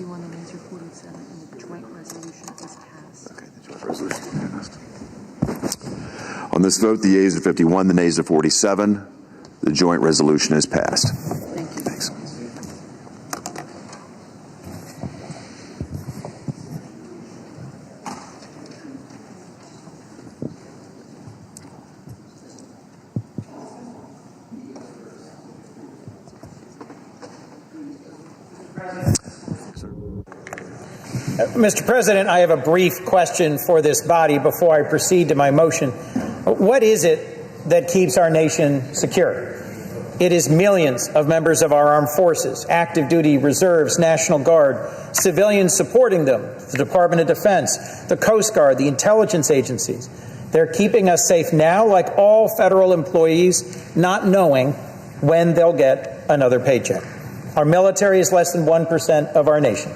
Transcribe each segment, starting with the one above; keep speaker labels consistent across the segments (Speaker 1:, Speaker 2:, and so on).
Speaker 1: 51, the nays are 47, and the joint resolution is passed.
Speaker 2: Okay, the joint resolution is passed. On this vote, the yeas are 51, the nays are 47. The joint resolution is passed.
Speaker 1: Thank you.
Speaker 2: Thanks.
Speaker 3: Mr. President, I have a brief question for this body before I proceed to my motion. What is it that keeps our nation secure? It is millions of members of our armed forces, active duty reserves, National Guard, civilians supporting them, the Department of Defense, the Coast Guard, the intelligence agencies. They're keeping us safe now, like all federal employees, not knowing when they'll get another paycheck. Our military is less than 1% of our nation.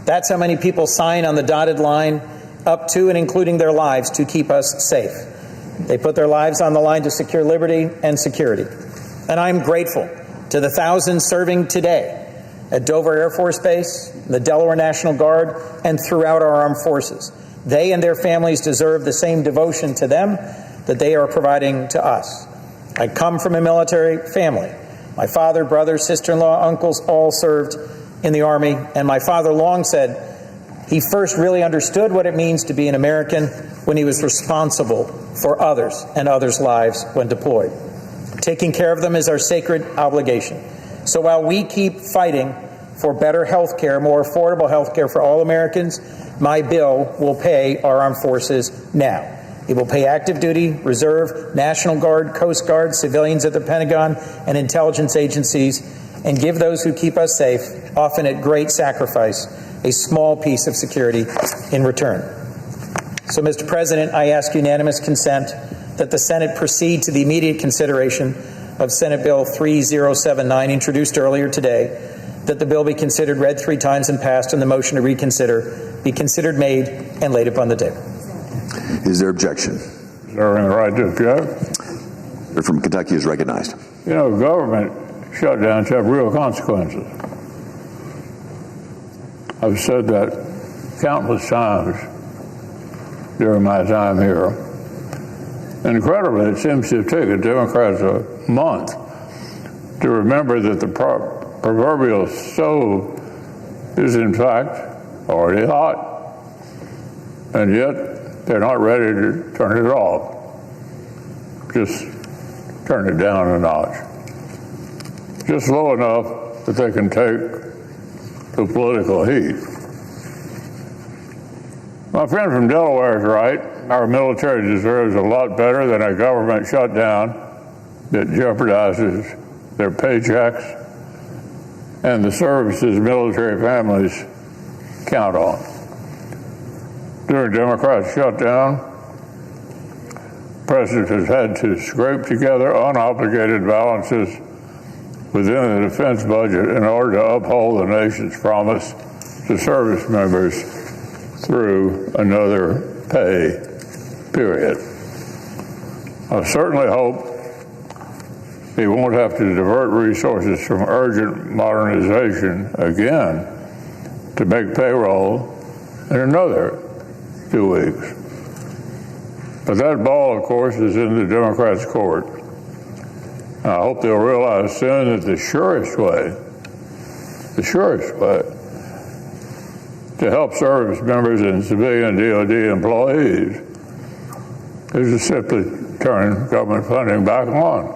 Speaker 3: That's how many people sign on the dotted line, up to and including their lives, to keep us safe. They put their lives on the line to secure liberty and security. And I'm grateful to the thousands serving today at Dover Air Force Base, the Delaware National Guard, and throughout our armed forces. They and their families deserve the same devotion to them that they are providing to us. I come from a military family. My father, brother, sister-in-law, uncles all served in the Army, and my father long said he first really understood what it means to be an American when he was responsible for others and others' lives when deployed. Taking care of them is our sacred obligation. So while we keep fighting for better health care, more affordable health care for all Americans, my bill will pay our armed forces now. It will pay active duty, reserve, National Guard, Coast Guard, civilians at the Pentagon, and intelligence agencies, and give those who keep us safe, often at great sacrifice, a small piece of security in return. So, Mr. President, I ask unanimous consent that the Senate proceed to the immediate consideration of Senate Bill 3079, introduced earlier today, that the bill be considered, read 3 times and passed, and the motion to reconsider be considered, made, and laid upon the table.
Speaker 2: Is there objection?
Speaker 4: Serving the right to object.
Speaker 2: Or from Kentucky is recognized.
Speaker 4: You know, government shutdowns have real consequences. I've said that countless times during my time here. Incredibly, it seems to take the Democrats a month to remember that the proverbial stove is in fact already hot, and yet they're not ready to turn it off. Just turn it down a notch. Just low enough that they can take the political heat. My friend from Delaware is right. Our military deserves a lot better than a government shutdown that jeopardizes their paychecks and the services military families count on. During Democrats' shutdown, the President has had to scrape together unobligated balances within the defense budget in order to uphold the nation's promise to service members through another pay period. I certainly hope he won't have to divert resources from urgent modernization again to make payroll in another 2 weeks. But that ball, of course, is in the Democrats' court. I hope they'll realize soon that the surest way to help service members and civilian DOD employees is to simply turn government funding back on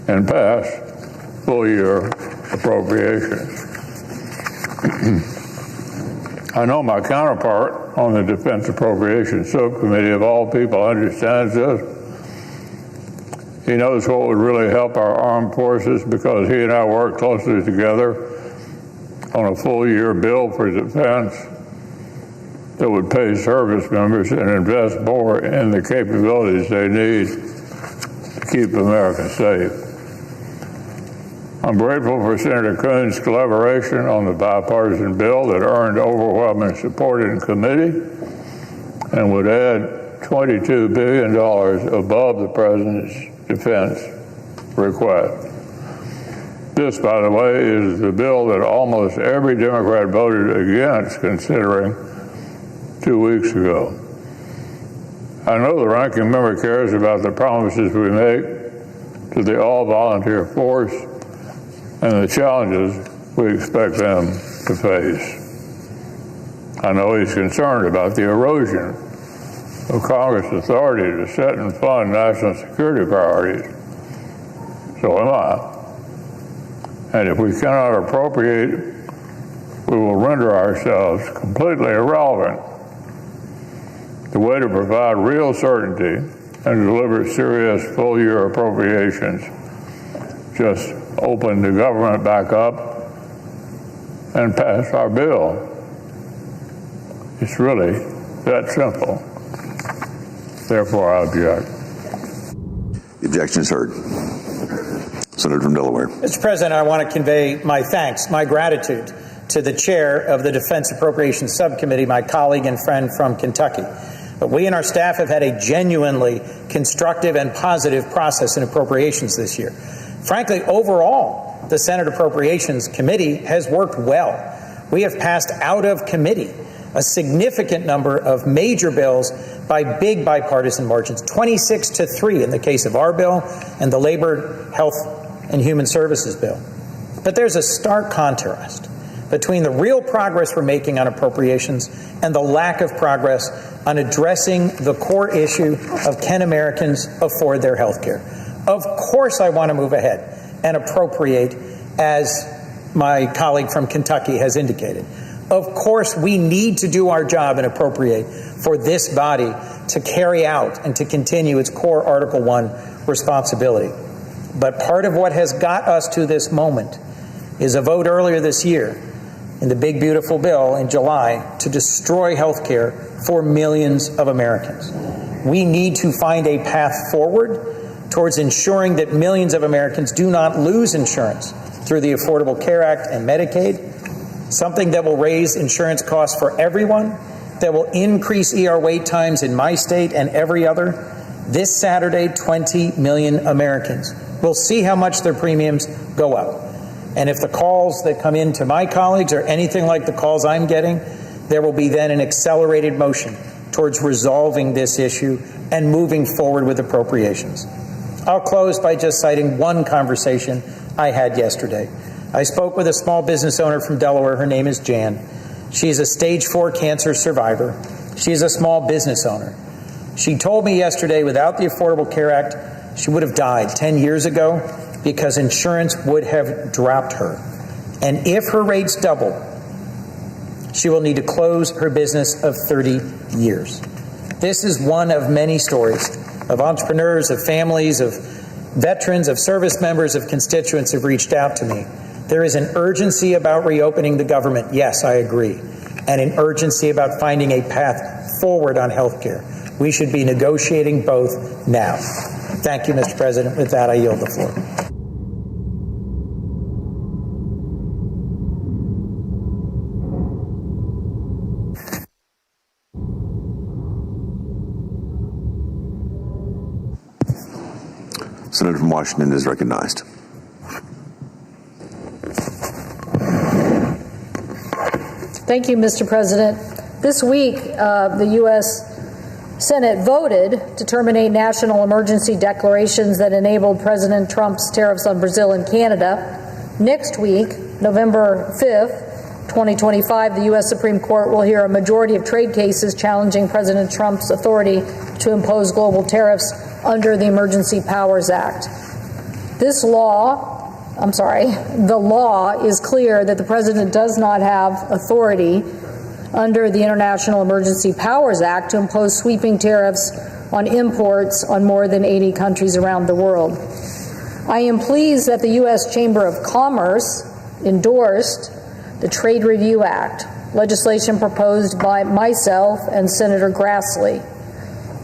Speaker 4: and pass full-year appropriations. I know my counterpart on the Defense Appropriations Subcommittee, of all people, understands this. He knows what would really help our armed forces because he and I work closely together on a full-year bill for defense that would pay service members and invest more in the capabilities they need to keep America safe. I'm grateful for Senator Coons' collaboration on the bipartisan bill that earned overwhelming support in committee and would add $22 billion above the President's defense request. This, by the way, is the bill that almost every Democrat voted against considering 2 weeks ago. I know the ranking member cares about the promises we make to the all-volunteer force and the challenges we expect them to face. I know he's concerned about the erosion of Congress' authority to set and fund national security priorities. So am I. And if we cannot appropriate, we will render ourselves completely irrelevant. The way to provide real certainty and deliver serious full-year appropriations, just open the government back up and pass our bill. It's really that simple. Therefore, I object.
Speaker 2: The objection is heard. Senator from Delaware.
Speaker 3: Mr. President, I want to convey my thanks, my gratitude to the chair of the Defense Appropriations Subcommittee, my colleague and friend from Kentucky. But we and our staff have had a genuinely constructive and positive process in appropriations this year. Frankly, overall, the Senate Appropriations Committee has worked well. We have passed out of committee a significant number of major bills by big bipartisan margins, 26-3 in the case of our bill and the Labor, Health, and Human Services bill. But there's a stark contrast between the real progress we're making on appropriations and the lack of progress on addressing the core issue of can Americans afford their health care. Of course I want to move ahead and appropriate, as my colleague from Kentucky has indicated. Of course we need to do our job and appropriate for this body to carry out and to continue its core Article 1 responsibility. But part of what has got us to this moment is a vote earlier this year in the big beautiful bill in July to destroy health care for millions of Americans. We need to find a path forward towards ensuring that millions of Americans do not lose insurance through the Affordable Care Act and Medicaid, something that will raise insurance costs for everyone, that will increase ER wait times in my state and every other. This Saturday, 20 million Americans will see how much their premiums go up. And if the calls that come in to my colleagues are anything like the calls I'm getting, there will be then an accelerated motion towards resolving this issue and moving forward with appropriations. I'll close by just citing one conversation I had yesterday. I spoke with a small business owner from Delaware. Her name is Jan. She's a stage 4 cancer survivor. She's a small business owner. She told me yesterday, without the Affordable Care Act, she would have died 10 years ago because insurance would have dropped her. And if her rates double, she will need to close her business of 30 years. This is one of many stories of entrepreneurs, of families, of veterans, of service members, of constituents who have reached out to me. There is an urgency about reopening the government. Yes, I agree. And an urgency about finding a path forward on health care. We should be negotiating both now. Thank you, Mr. President. With that, I yield the floor.
Speaker 2: Senator from Washington is recognized.
Speaker 5: Thank you, Mr. President. This week, the U.S. Senate voted to terminate national emergency declarations that enabled President Trump's tariffs on Brazil and Canada. Next week, November 5th, 2025, the U.S. Supreme Court will hear a majority of trade cases challenging President Trump's authority to impose global tariffs under the Emergency Powers Act. The law is clear that the President does not have authority under the International Emergency Powers Act to impose sweeping tariffs on imports on more than 80 countries around the world. I am pleased that the U.S. Chamber of Commerce endorsed the Trade Review Act, legislation proposed by myself and Senator Grassley.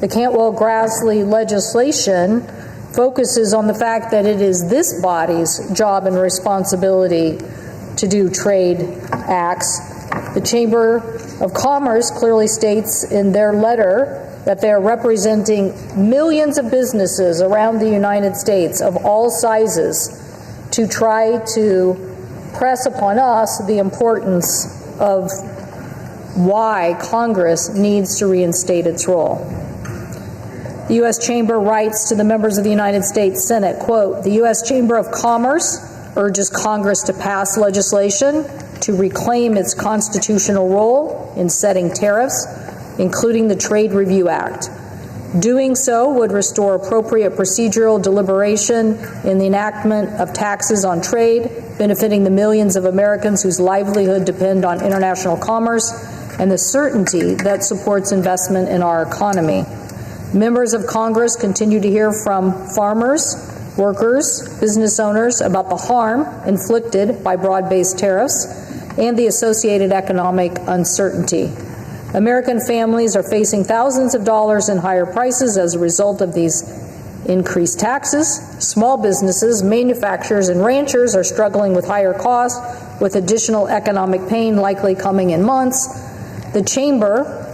Speaker 5: The Cantwell-Grassley legislation focuses on the fact that it is this body's job and responsibility to do trade acts. The Chamber of Commerce clearly states in their letter that they are representing millions of businesses around the United States of all sizes to try to press upon us the importance of why Congress needs to reinstate its role. The U.S. Chamber writes to the members of the United States Senate, quote, "The U.S. Chamber of Commerce urges Congress to pass legislation to reclaim its constitutional role in setting tariffs, including the Trade Review Act. Doing so would restore appropriate procedural deliberation in the enactment of taxes on trade, benefiting the millions of Americans whose livelihood depend on international commerce, and the certainty that supports investment in our economy. Members of Congress continue to hear from farmers, workers, business owners about the harm inflicted by broad-based tariffs and the associated economic uncertainty. American families are facing thousands of dollars in higher prices as a result of these increased taxes. Small businesses, manufacturers, and ranchers are struggling with higher costs, with additional economic pain likely coming in months. The Chamber,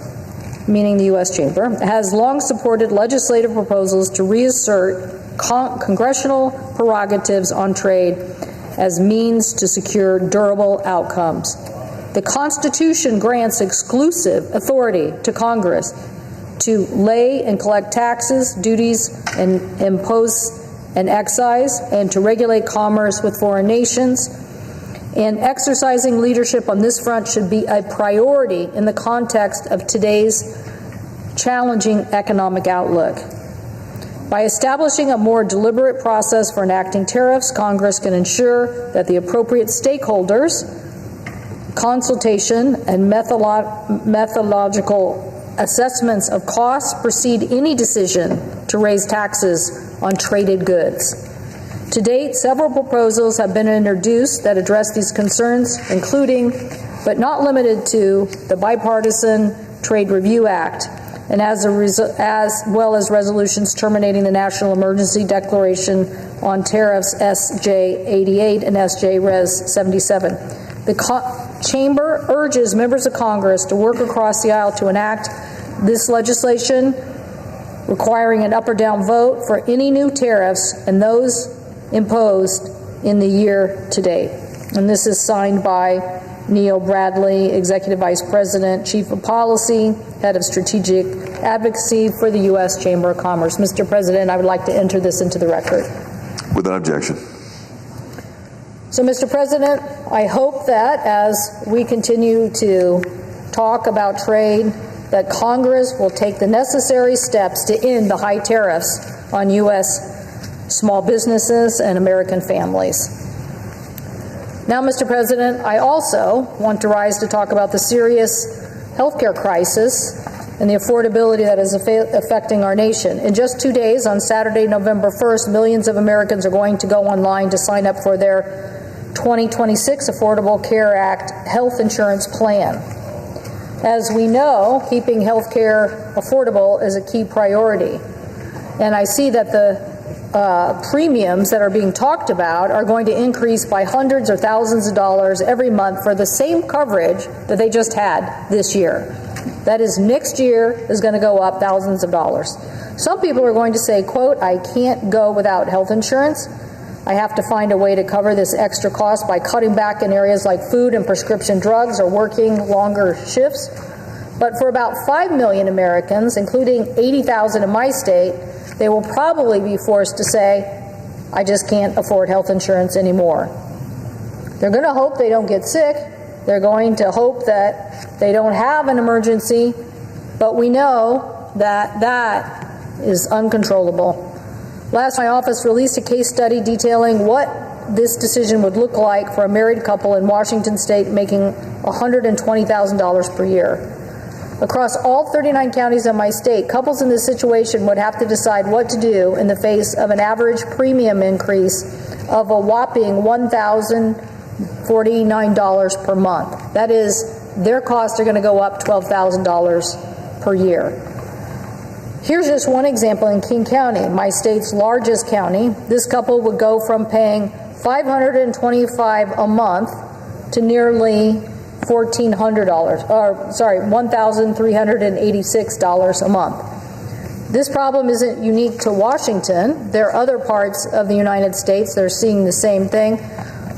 Speaker 5: meaning the U.S. Chamber, has long supported legislative proposals to reassert congressional prerogatives on trade as means to secure durable outcomes. The Constitution grants exclusive authority to Congress to lay and collect taxes, duties, and impose an excise, and to regulate commerce with foreign nations. And exercising leadership on this front should be a priority in the context of today's challenging economic outlook. By establishing a more deliberate process for enacting tariffs, Congress can ensure that the appropriate stakeholders, consultation, and methodological assessments of costs precede any decision to raise taxes on traded goods. To date, several proposals have been introduced that address these concerns, including, but not limited to, the Bipartisan Trade Review Act, and as well as resolutions terminating the National Emergency Declaration on Tariffs SJ 88 and SJ Res 77. The Chamber urges members of Congress to work across the aisle to enact this legislation, requiring an up or down vote for any new tariffs and those imposed in the year to date. And this is signed by Neil Bradley, Executive Vice President, Chief of Policy, Head of Strategic Advocacy for the U.S. Chamber of Commerce. Mr. President, I would like to enter this into the record.
Speaker 2: Without objection.
Speaker 5: So, Mr. President, I hope that as we continue to talk about trade, that Congress will take the necessary steps to end the high tariffs on U.S. small businesses and American families. Now, Mr. President, I also want to rise to talk about the serious healthcare crisis and the affordability that is affecting our nation. In just 2 days, on Saturday, November 1st, millions of Americans are going to go online to sign up for their 2026 Affordable Care Act health insurance plan. As we know, keeping health care affordable is a key priority. And I see that the premiums that are being talked about are going to increase by hundreds or thousands of dollars every month for the same coverage that they just had this year. That is, next year is going to go up thousands of dollars. Some people are going to say, quote, "I can't go without health insurance. I have to find a way to cover this extra cost by cutting back in areas like food and prescription drugs or working longer shifts." But for about 5 million Americans, including 80,000 in my state, they will probably be forced to say, "I just can't afford health insurance anymore." They're going to hope they don't get sick. They're going to hope that they don't have an emergency, but we know that that is uncontrollable. Last, my office released a case study detailing what this decision would look like for a married couple in Washington state making $120,000 per year. Across all 39 counties in my state, couples in this situation would have to decide what to do in the face of an average premium increase of a whopping $1,049 per month. That is, their costs are going to go up $12,000 per year. Here's just one example in King County, my state's largest county. This couple would go from paying $525 a month to nearly $1,386 a month. This problem isn't unique to Washington. There are other parts of the United States that are seeing the same thing.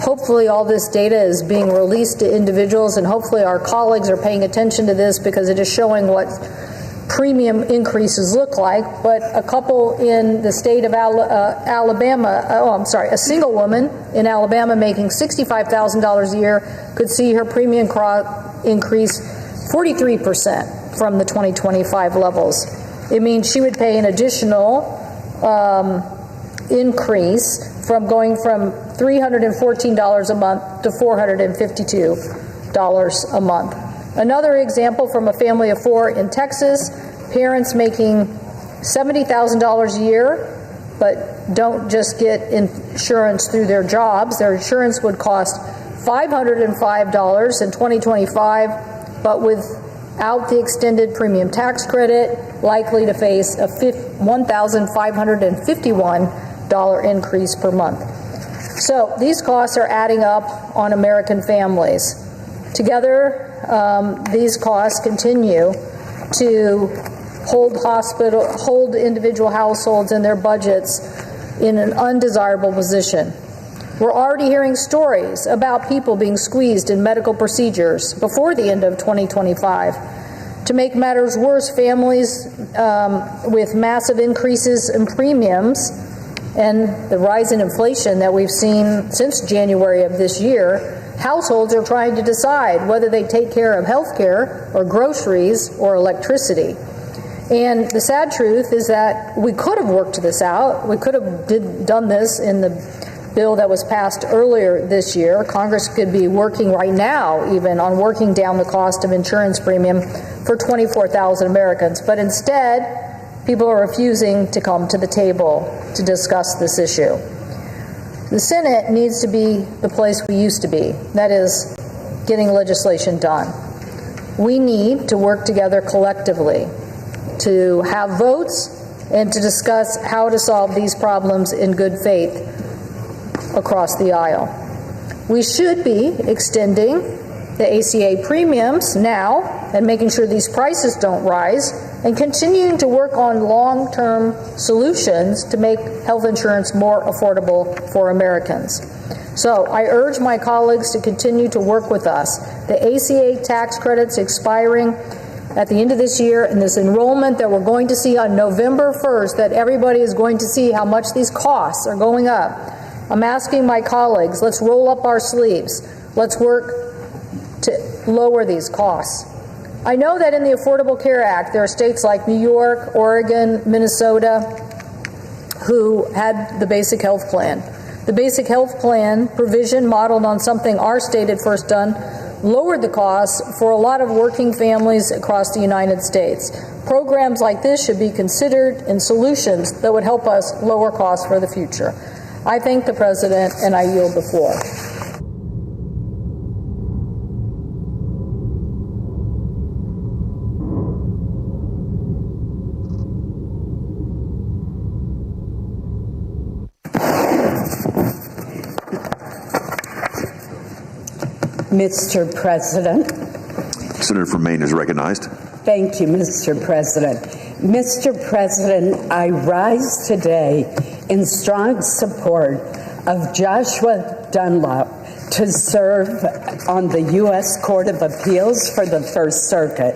Speaker 5: Hopefully all this data is being released to individuals, and hopefully our colleagues are paying attention to this because it is showing what premium increases look like. But a couple in the state of Alabama, a single woman in Alabama making $65,000 a year could see her premium increase 43% from the 2025 levels. It means she would pay an additional increase from going from $314 a month to $452 a month. Another example from a family of 4 in Texas, parents making $70,000 a year, but don't just get insurance through their jobs. Their insurance would cost $505 in 2025, but without the extended premium tax credit, likely to face a $1,551 increase per month. So these costs are adding up on American families. Together, these costs continue to hold individual households and their budgets in an undesirable position. We're already hearing stories about people being squeezed in medical procedures before the end of 2025. To make matters worse, families with massive increases in premiums and the rise in inflation that we've seen since January of this year, households are trying to decide whether they take care of health care or groceries or electricity. And the sad truth is that we could have worked this out. We could have done this in the bill that was passed earlier this year. Congress could be working right now even on working down the cost of insurance premium for 24,000 Americans. But instead, people are refusing to come to the table to discuss this issue. The Senate needs to be the place we used to be, that is, getting legislation done. We need to work together collectively to have votes and to discuss how to solve these problems in good faith across the aisle. We should be extending the ACA premiums now and making sure these prices don't rise, and continuing to work on long-term solutions to make health insurance more affordable for Americans. So I urge my colleagues to continue to work with us. The ACA tax credits expiring at the end of this year, and this enrollment that we're going to see on November 1st, that everybody is going to see how much these costs are going up. I'm asking my colleagues, let's roll up our sleeves. Let's work to lower these costs. I know that in the Affordable Care Act, there are states like New York, Oregon, Minnesota, who had the basic health plan. The basic health plan provision, modeled on something our state had first done, lowered the costs for a lot of working families across the United States. Programs like this should be considered in solutions that would help us lower costs for the future. I thank the President, and I yield the floor.
Speaker 6: Mr. President.
Speaker 2: Senator from Maine is recognized.
Speaker 6: Thank you, Mr. President. Mr. President, I rise today in strong support of Joshua Dunlop to serve on the U.S. Court of Appeals for the First Circuit.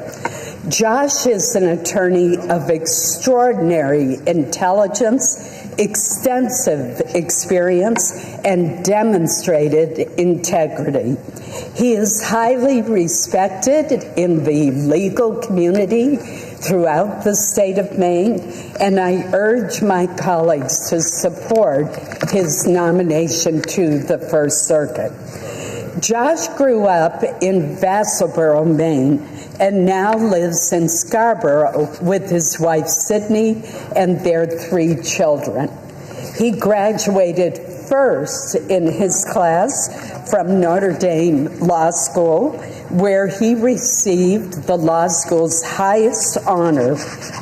Speaker 6: Josh is an attorney of extraordinary intelligence, extensive experience, and demonstrated integrity. He is highly respected in the legal community throughout the state of Maine, and I urge my colleagues to support his nomination to the First Circuit. Josh grew up in Vassalboro, Maine, and now lives in Scarborough with his wife, Sydney, and their 3 children. He graduated first in his class from Notre Dame Law School, where he received the law school's highest honor,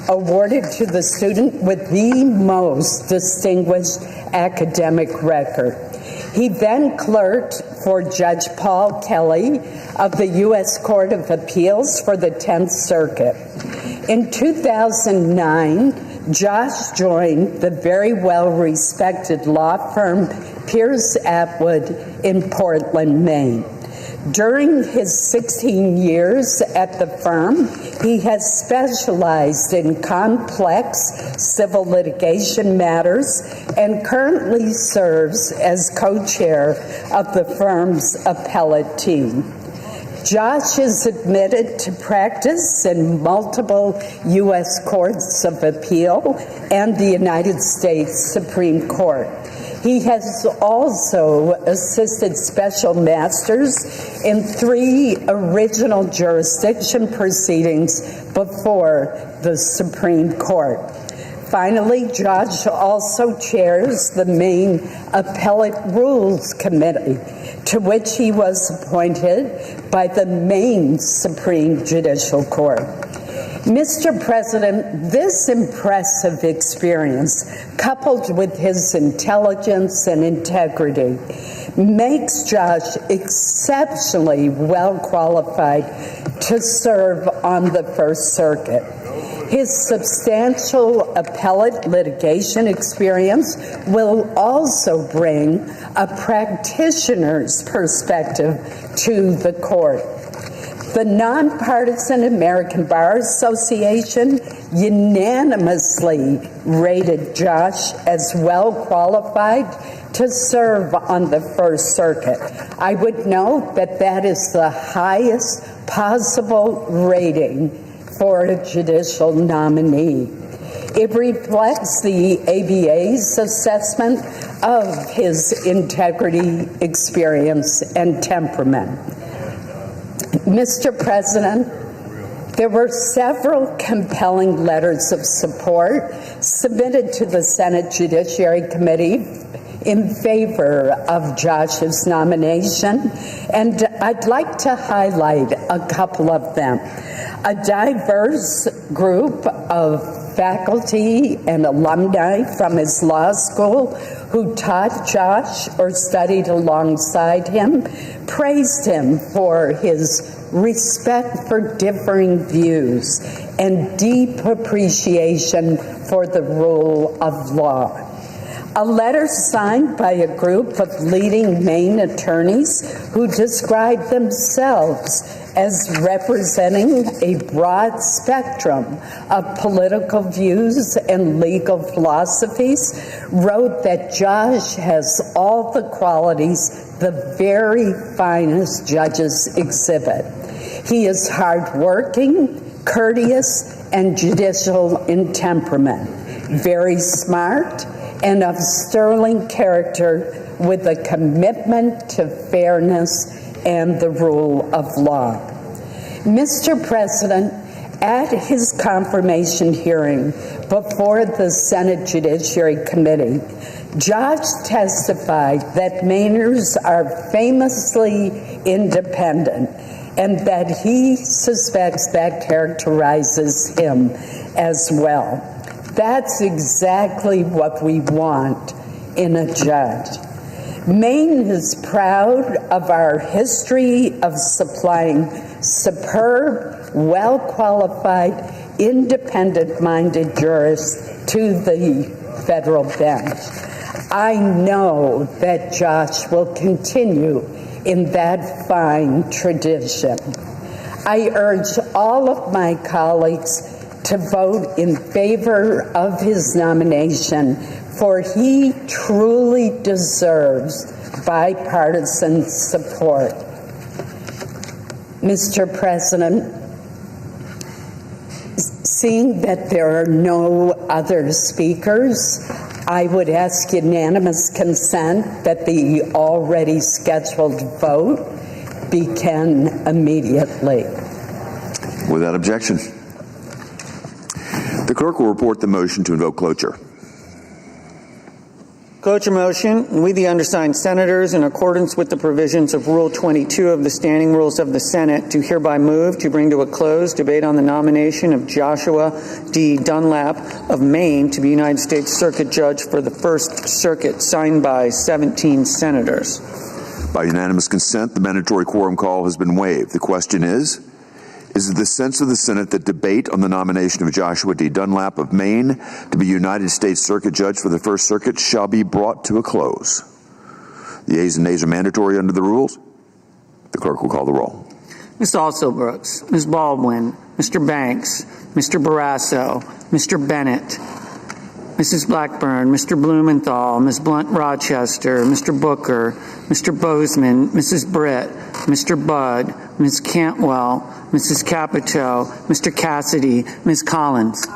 Speaker 6: awarded to the student with the most distinguished academic record. He then clerked for Judge Paul Kelly of the U.S. Court of Appeals for the 10th Circuit. In 2009, Josh joined the very well-respected law firm Pierce Atwood in Portland, Maine. During his 16 years at the firm, he has specialized in complex civil litigation matters and currently serves as co-chair of the firm's appellate team. Josh is admitted to practice in multiple U.S. courts of appeal and the United States Supreme Court. He has also assisted special masters in 3 original jurisdiction proceedings before the Supreme Court. Finally, Josh also chairs the Maine Appellate Rules Committee, to which he was appointed by the Maine Supreme Judicial Court. Mr. President, this impressive experience, coupled with his intelligence and integrity, makes Josh exceptionally well qualified to serve on the First Circuit. His substantial appellate litigation experience will also bring a practitioner's perspective to the court. The nonpartisan American Bar Association unanimously rated Josh as well qualified to serve on the First Circuit. I would note that that is the highest possible rating for a judicial nominee. It reflects the ABA's assessment of his integrity, experience, and temperament. Mr. President, there were several compelling letters of support submitted to the Senate Judiciary Committee in favor of Josh's nomination, and I'd like to highlight a couple of them. A diverse group of faculty and alumni from his law school who taught Josh or studied alongside him praised him for his respect for differing views and deep appreciation for the rule of law. A letter signed by a group of leading Maine attorneys who described themselves as representing a broad spectrum of political views and legal philosophies wrote that Josh has all the qualities the very finest judges exhibit. He is hardworking, courteous, and judicial in temperament, very smart, and of sterling character with a commitment to fairness and the rule of law. Mr. President, at his confirmation hearing before the Senate Judiciary Committee, Josh testified that Mainers are famously independent and that he suspects that characterizes him as well. That's exactly what we want in a judge. Maine is proud of our history of supplying superb, well-qualified, independent-minded jurists to the federal bench. I know that Josh will continue in that fine tradition. I urge all of my colleagues to vote in favor of his nomination, for he truly deserves bipartisan support. Mr. President, seeing that there are no other speakers, I would ask unanimous consent that the already scheduled vote begin immediately.
Speaker 2: Without objection. The clerk will report the motion to invoke cloture.
Speaker 7: Cloture motion. We, the undersigned senators, in accordance with the provisions of Rule 22 of the Standing Rules of the Senate, do hereby move to bring to a close debate on the nomination of Joshua D. Dunlap of Maine to be United States Circuit Judge for the First Circuit, signed by 17 senators.
Speaker 2: By unanimous consent, the mandatory quorum call has been waived. The question is Is it the sense of the Senate that debate on the nomination of Joshua D. Dunlap of Maine to be United States Circuit Judge for the First Circuit shall be brought to a close? The ayes and nays are mandatory under the rules. The clerk will call the roll.
Speaker 7: Ms. Alsobrooks, Ms. Baldwin, Mr. Banks, Mr. Barrasso, Mr. Bennett, Mrs. Blackburn, Mr. Blumenthal, Ms. Blunt-Rochester, Mr. Booker, Mr. Bozeman, Mrs. Britt, Mr. Budd, Ms. Cantwell, Mrs. Capito, Mr. Cassidy, Ms. Collins.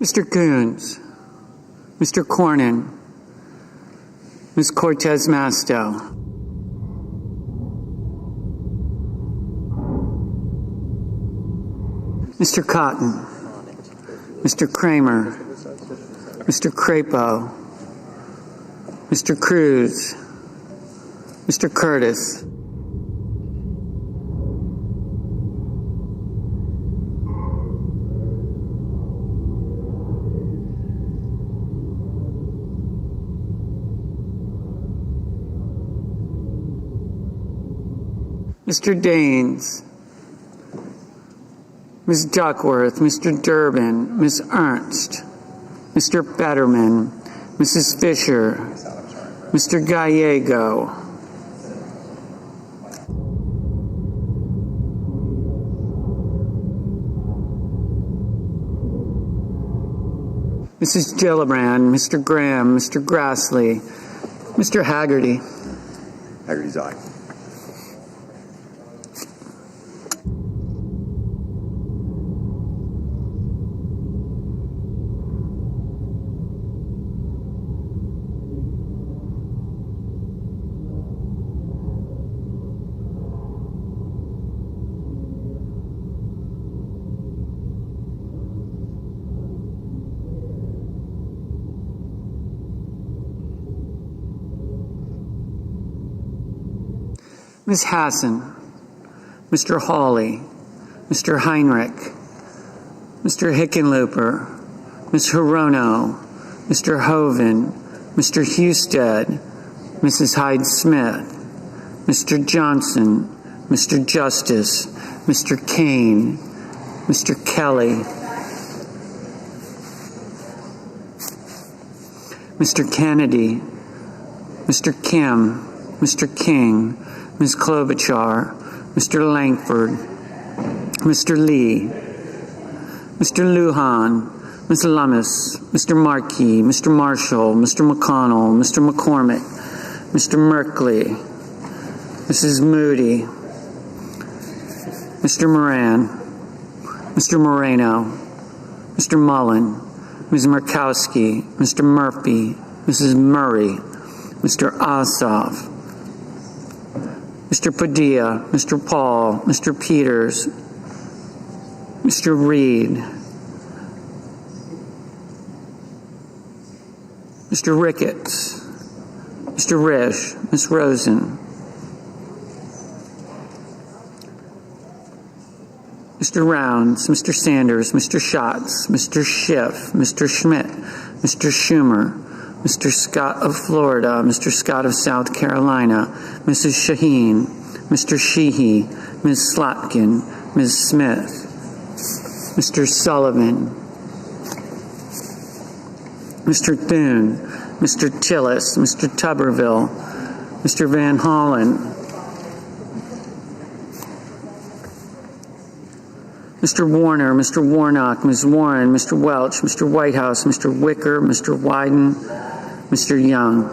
Speaker 7: Mr. Coons, Mr. Cornyn, Ms. Cortez Masto, Mr. Cotton, Mr. Kramer, Mr. Crapo, Mr. Cruz, Mr. Curtis, Mr. Daines, Ms. Duckworth, Mr. Durbin, Ms. Ernst, Mr. Fetterman, Mrs. Fisher, Mr. Gallego, Mrs. Gillibrand, Mr. Graham, Mr. Grassley, Mr. Haggerty.
Speaker 2: Haggerty's aye.
Speaker 7: Ms. Hassan, Mr. Hawley, Mr. Heinrich, Mr. Hickenlooper, Ms. Hirono, Mr. Hoven, Mr. Husted, Mrs. Hyde-Smith, Mr. Johnson, Mr. Justice, Mr. Kane, Mr. Kelly, Mr. Kennedy, Mr. Kim, Mr. King, Ms. Klobuchar, Mr. Langford, Mr. Lee, Mr. Lujan, Ms. Lummis, Mr. Markey, Mr. Marshall, Mr. McConnell, Mr. McCormick, Mr. Merkley, Mrs. Moody, Mr. Moran, Mr. Moreno, Mr. Mullen, Ms. Murkowski, Mr. Murphy, Mrs. Murray, Mr. Ossoff, Mr. Padilla, Mr. Paul, Mr. Peters, Mr. Reed, Mr. Ricketts, Mr. Risch, Ms. Rosen, Mr. Rounds, Mr. Sanders, Mr. Schatz, Mr. Schiff, Mr. Schmidt, Mr. Schumer, Mr. Scott of Florida, Mr. Scott of South Carolina, Mrs. Shaheen, Mr. Sheehy, Ms. Slotkin, Ms. Smith, Mr. Sullivan, Mr. Thune, Mr. Tillis, Mr. Tuberville, Mr. Van Hollen, Mr. Warner, Mr. Warnock, Ms. Warren, Mr. Welch, Mr. Whitehouse, Mr. Wicker, Mr. Wyden, Mr. Young.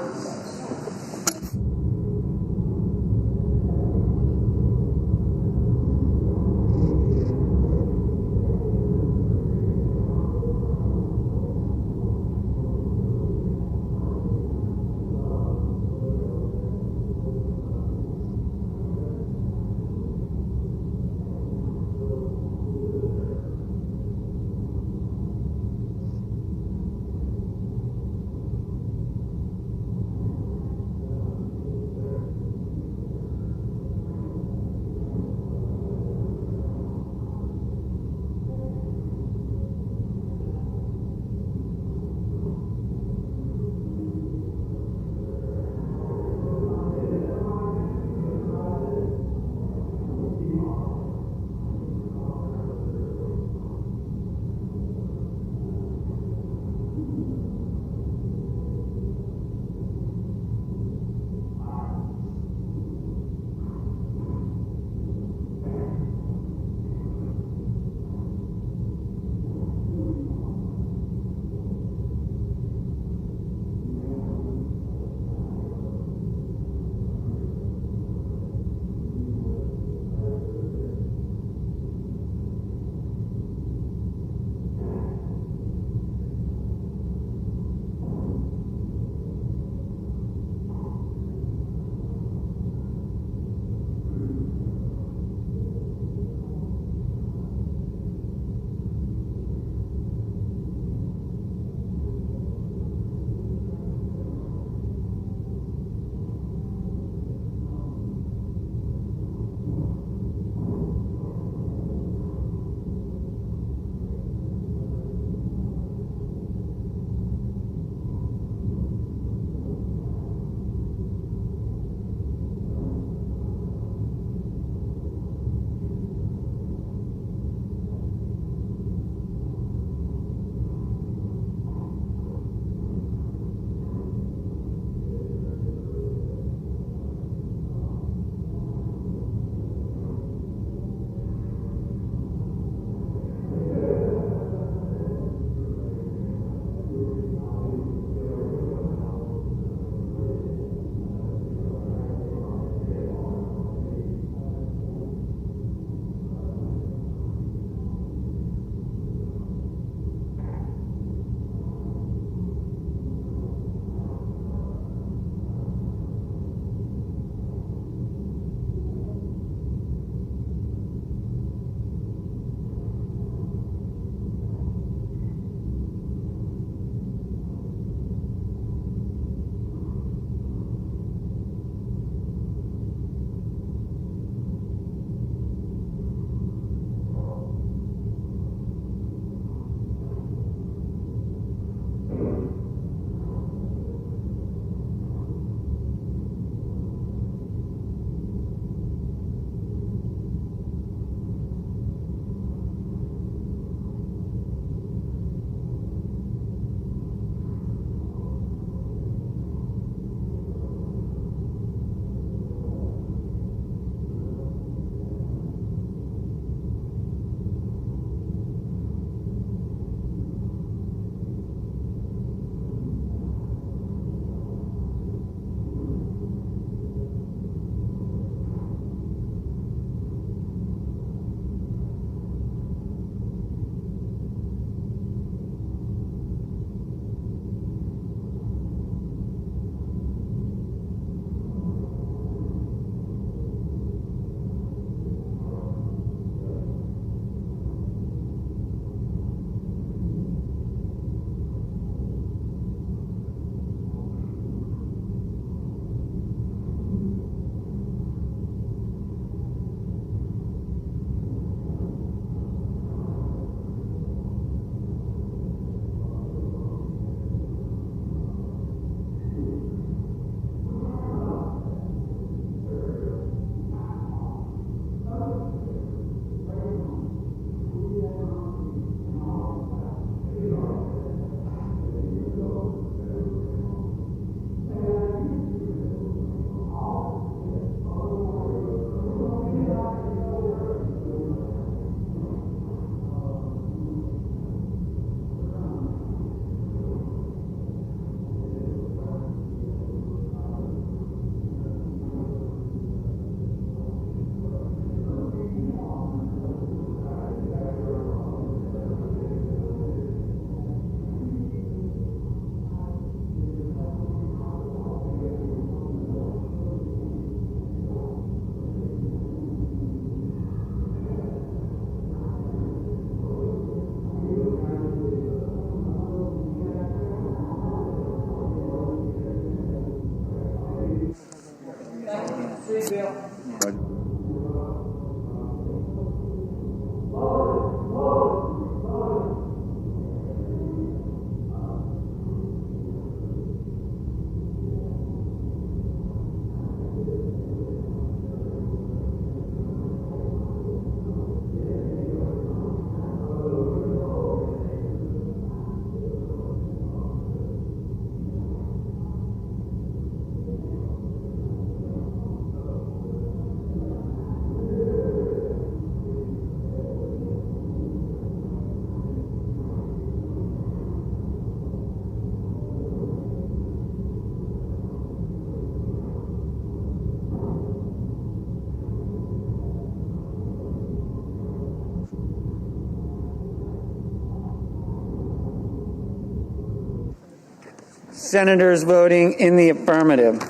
Speaker 7: Senators voting in the affirmative: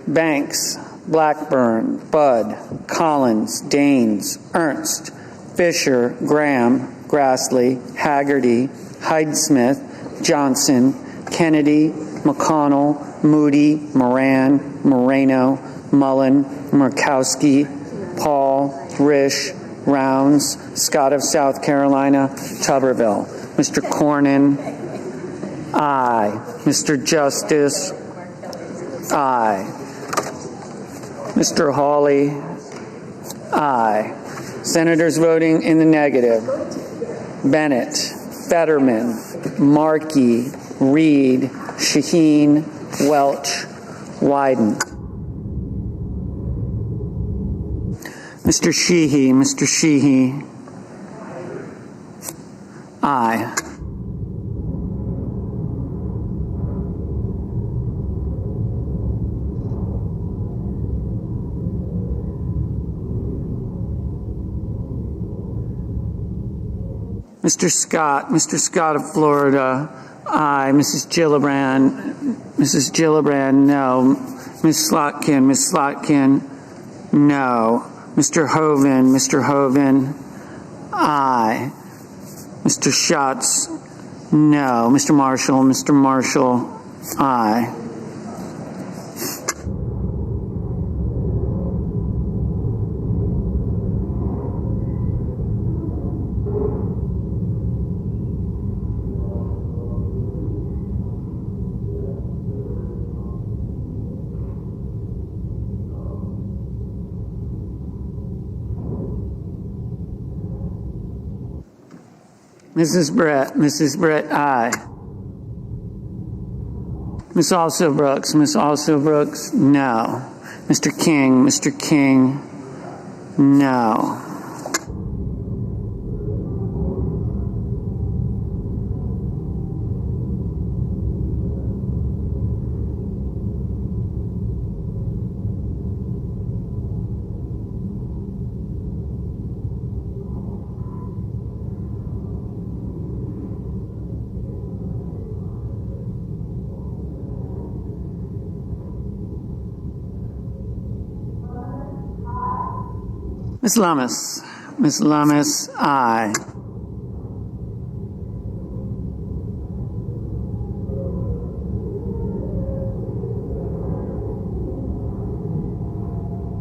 Speaker 7: Banks, Blackburn, Budd, Collins, Daines, Ernst, Fisher, Graham, Grassley, Haggerty, Hyde-Smith, Johnson, Kennedy, McConnell, Moody, Moran, Moreno, Mullen, Murkowski, Paul, Risch, Rounds, Scott of South Carolina, Tuberville. Mr. Cornyn, aye. Mr. Justice, aye. Mr. Hawley, aye. Senators voting in the negative: Bennett, Fetterman, Markey, Reed, Shaheen, Welch, Wyden. Mr. Sheehy, aye. Mr. Scott of Florida, aye. Mrs. Gillibrand, no. Ms. Slotkin, no. Mr. Hoven, aye. Mr. Schatz, no. Mr. Marshall, aye. Mrs. Brett, aye. Miss Alsobrooks, no. Mr. King, no. Ms. Lummis, aye.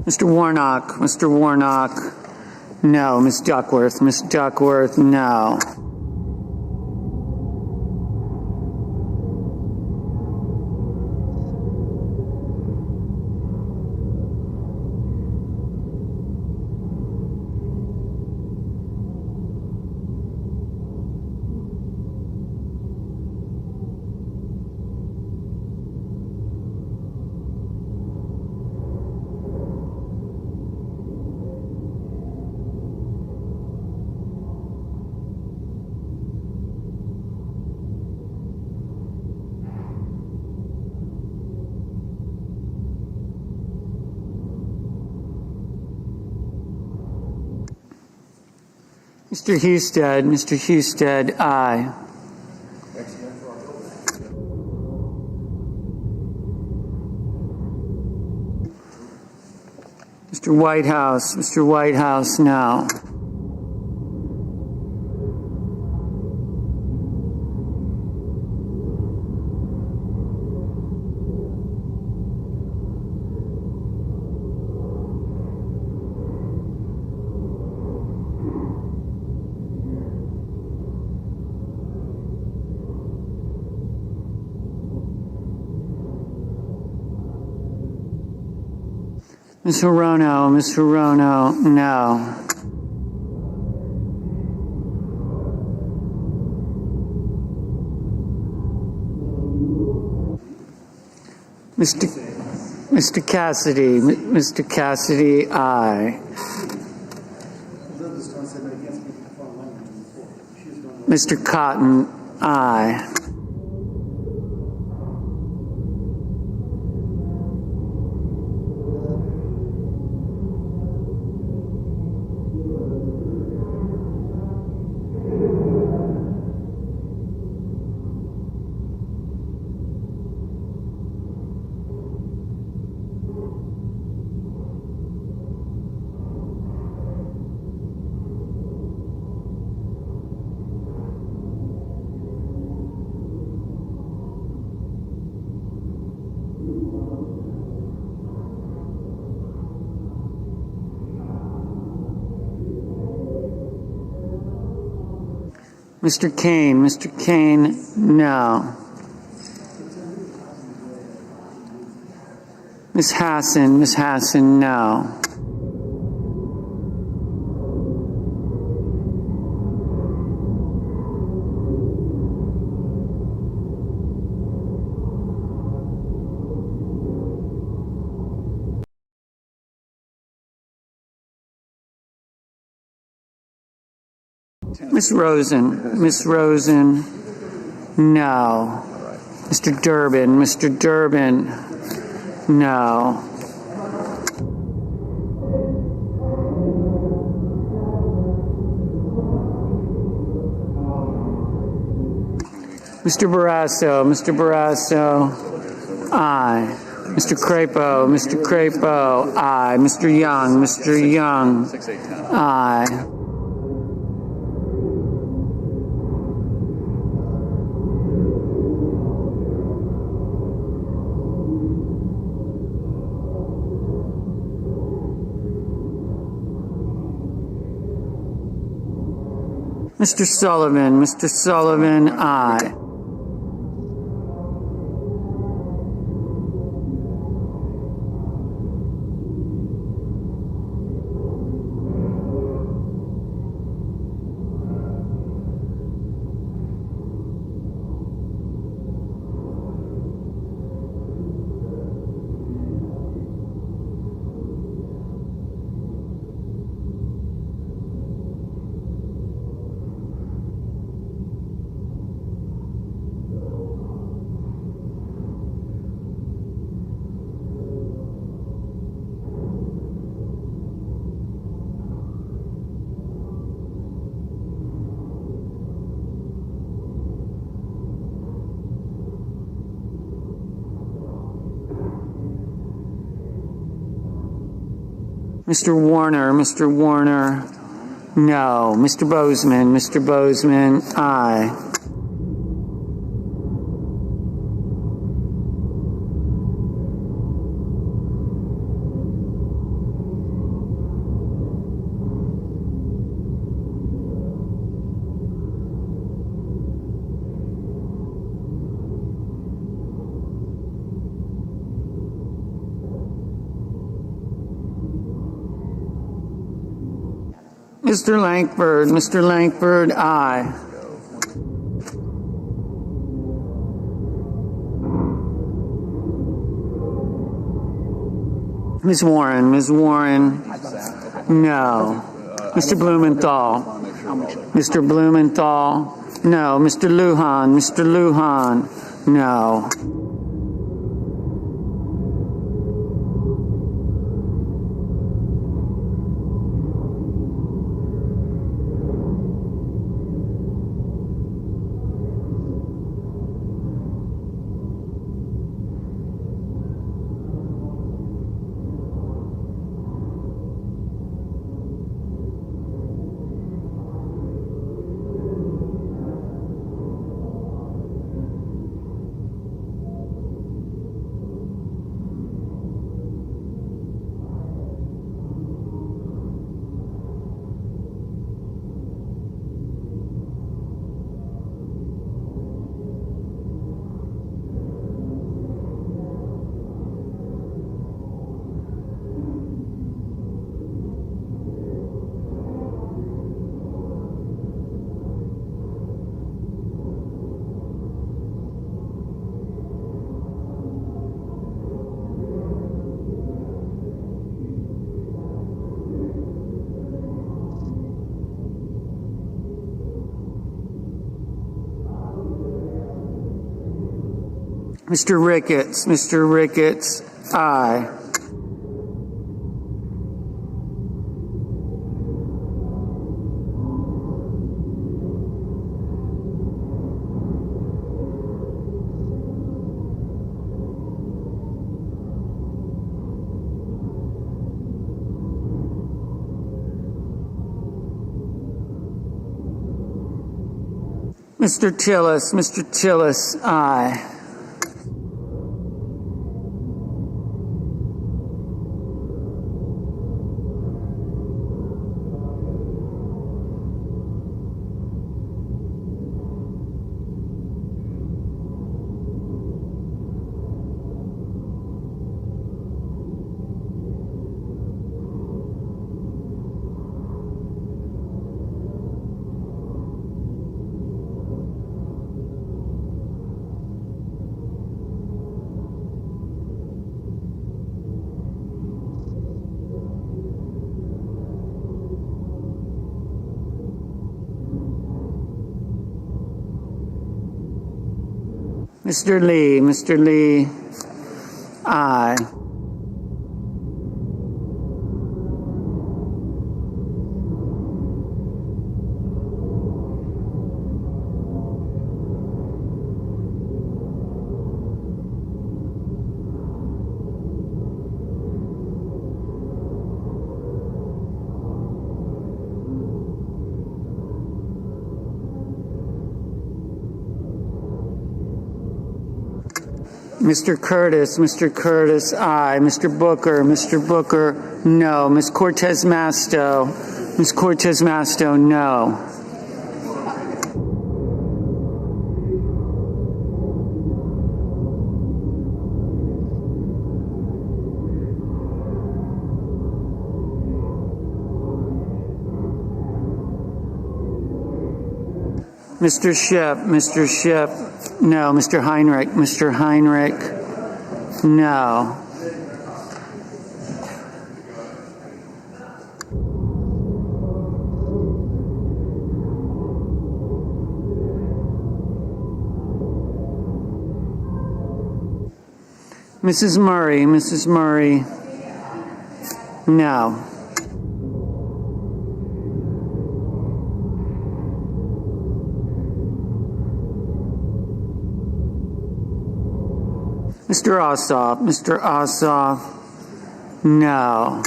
Speaker 7: Mr. Warnock, no. Ms. Duckworth, no. Mr. Husted, aye. Mr. Whitehouse, no. Ms. Hirono, no. Mr. Cassidy, aye. Mr. Cotton, aye. Mr. Kane, no. Ms. Hassan, no. Ms. Rosen, no. Mr. Durbin, no. Mr. Barrasso, aye. Mr. Crapo, aye. Mr. Young, aye. Mr. Sullivan, aye. Mr. Warner, no. Mr. Bozeman, aye. Mr. Langford, aye. Ms. Warren, no. Mr. Blumenthal, no. Mr. Lujan, no. Mr. Ricketts, aye. Mr. Tillis, aye. Mr. Lee, aye. Mr. Curtis, aye. Mr. Booker, no. Ms. Cortez Masto, no. Mr. Ship, no. Mr. Heinrich, no. Mrs. Murray, no. Mr. Ossoff, no.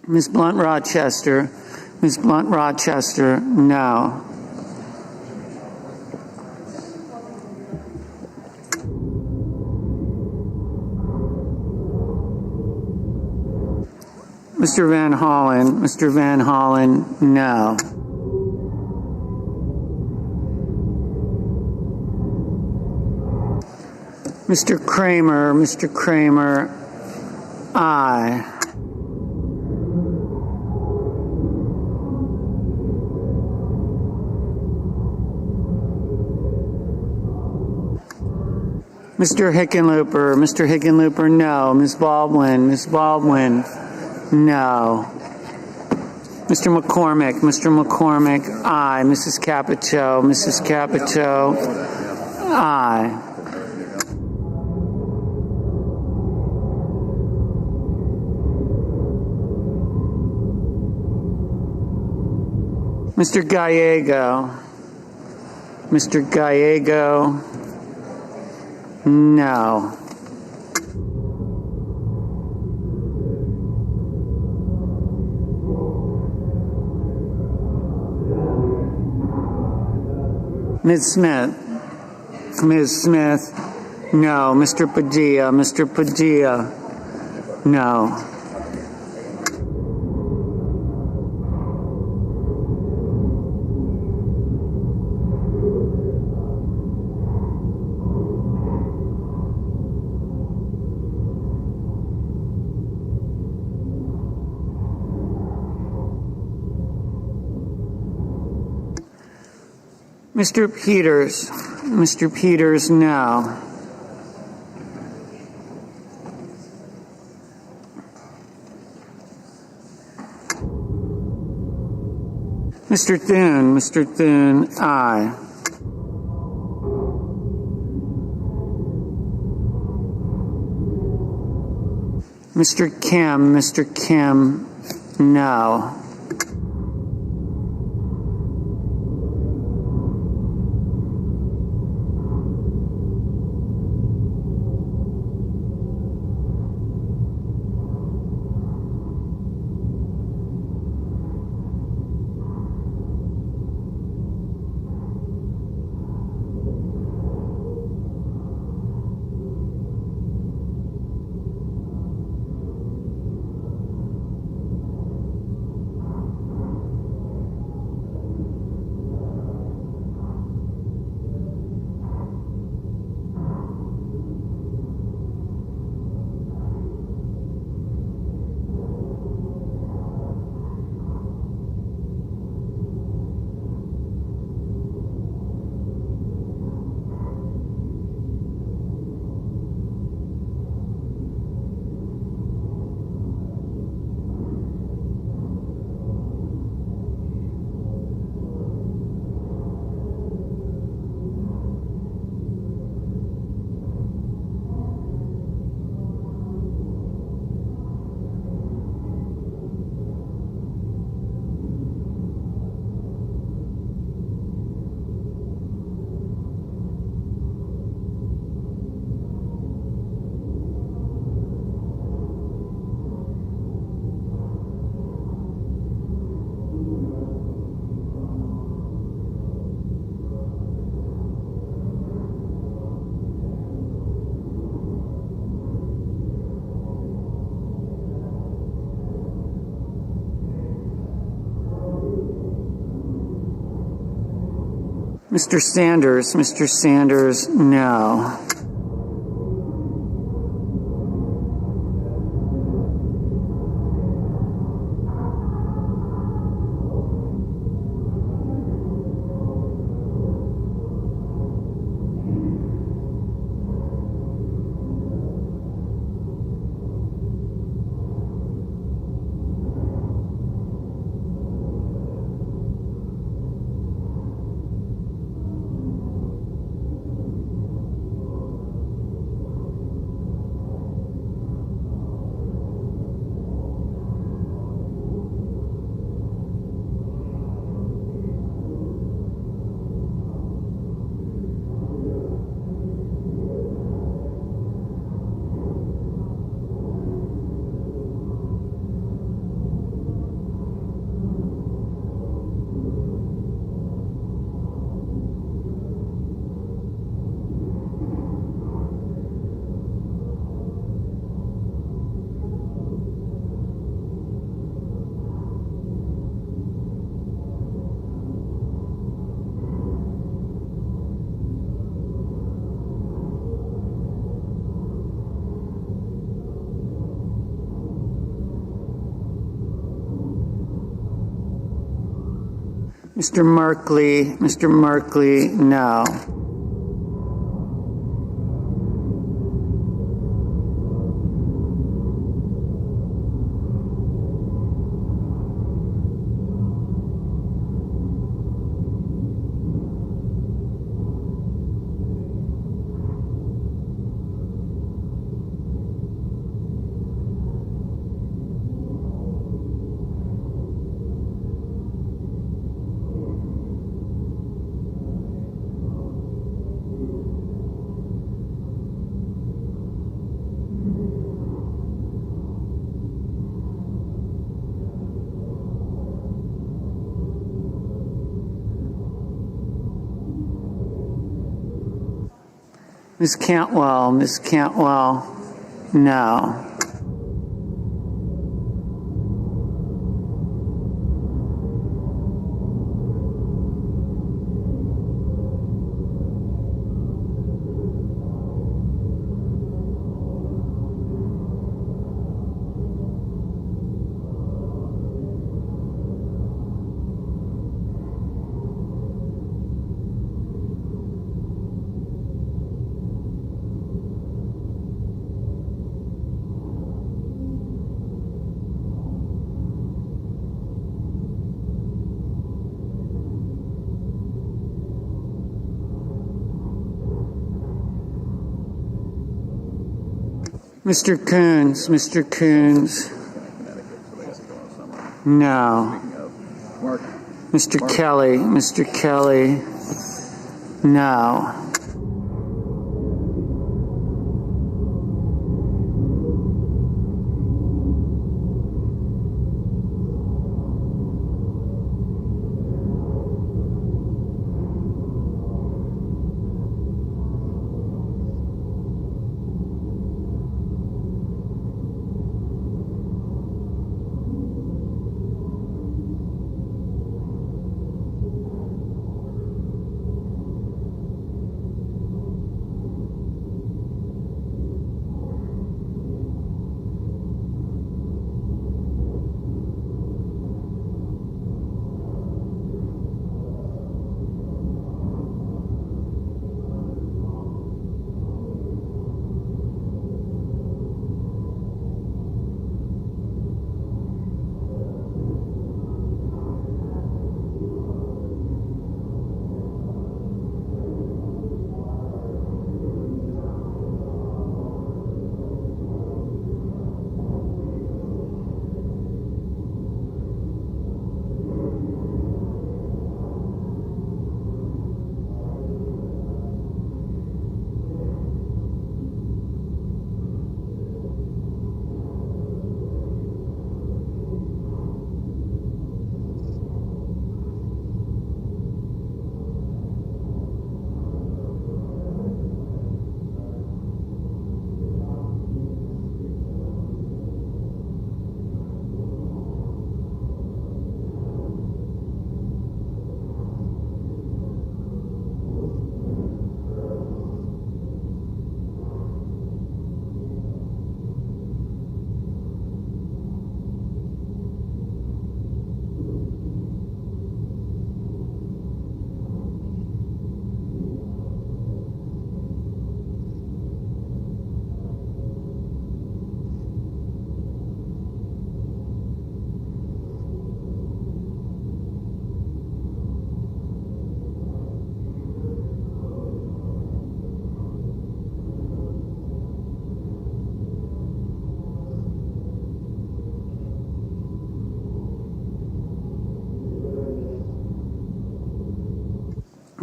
Speaker 7: Ms. Blunt Rochester, no. Mr. Van Hollen, no. Mr. Kramer, aye. Mr. Hickenlooper, no. Ms. Baldwin, no. Mr. McCormick, aye. Mrs. Capito, aye. Mr. Gallego, no. Ms. Smith, no. Mr. Padilla, no. Mr. Peters, no. Mr. Thune, aye. Mr. Kim, no. Mr. Sanders, no. Mr. Markley, no. Ms. Cantwell, no. Mr. Coons, no. Mr. Kelly, no.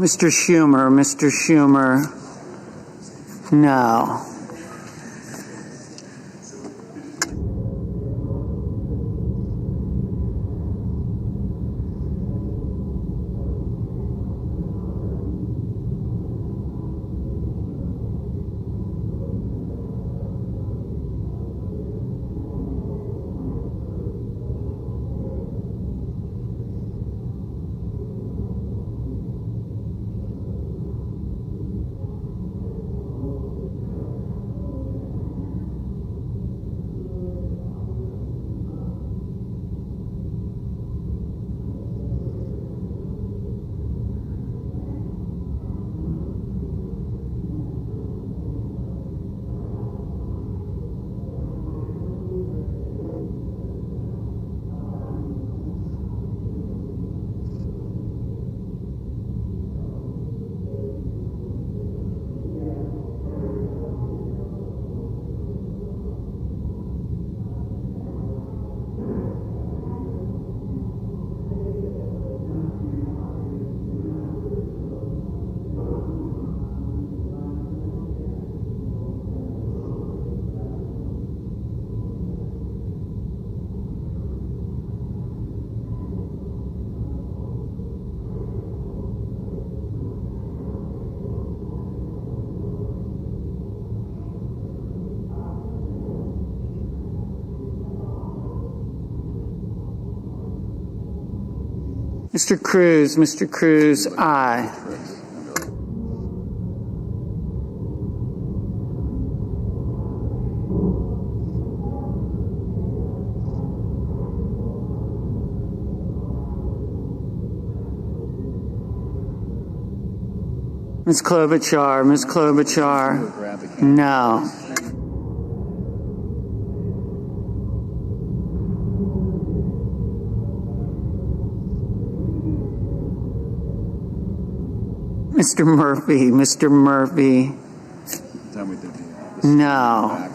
Speaker 7: Mr. Schumer, no. Mr. Cruz, aye. Ms. Klobuchar, no. Mr. Murphy, no.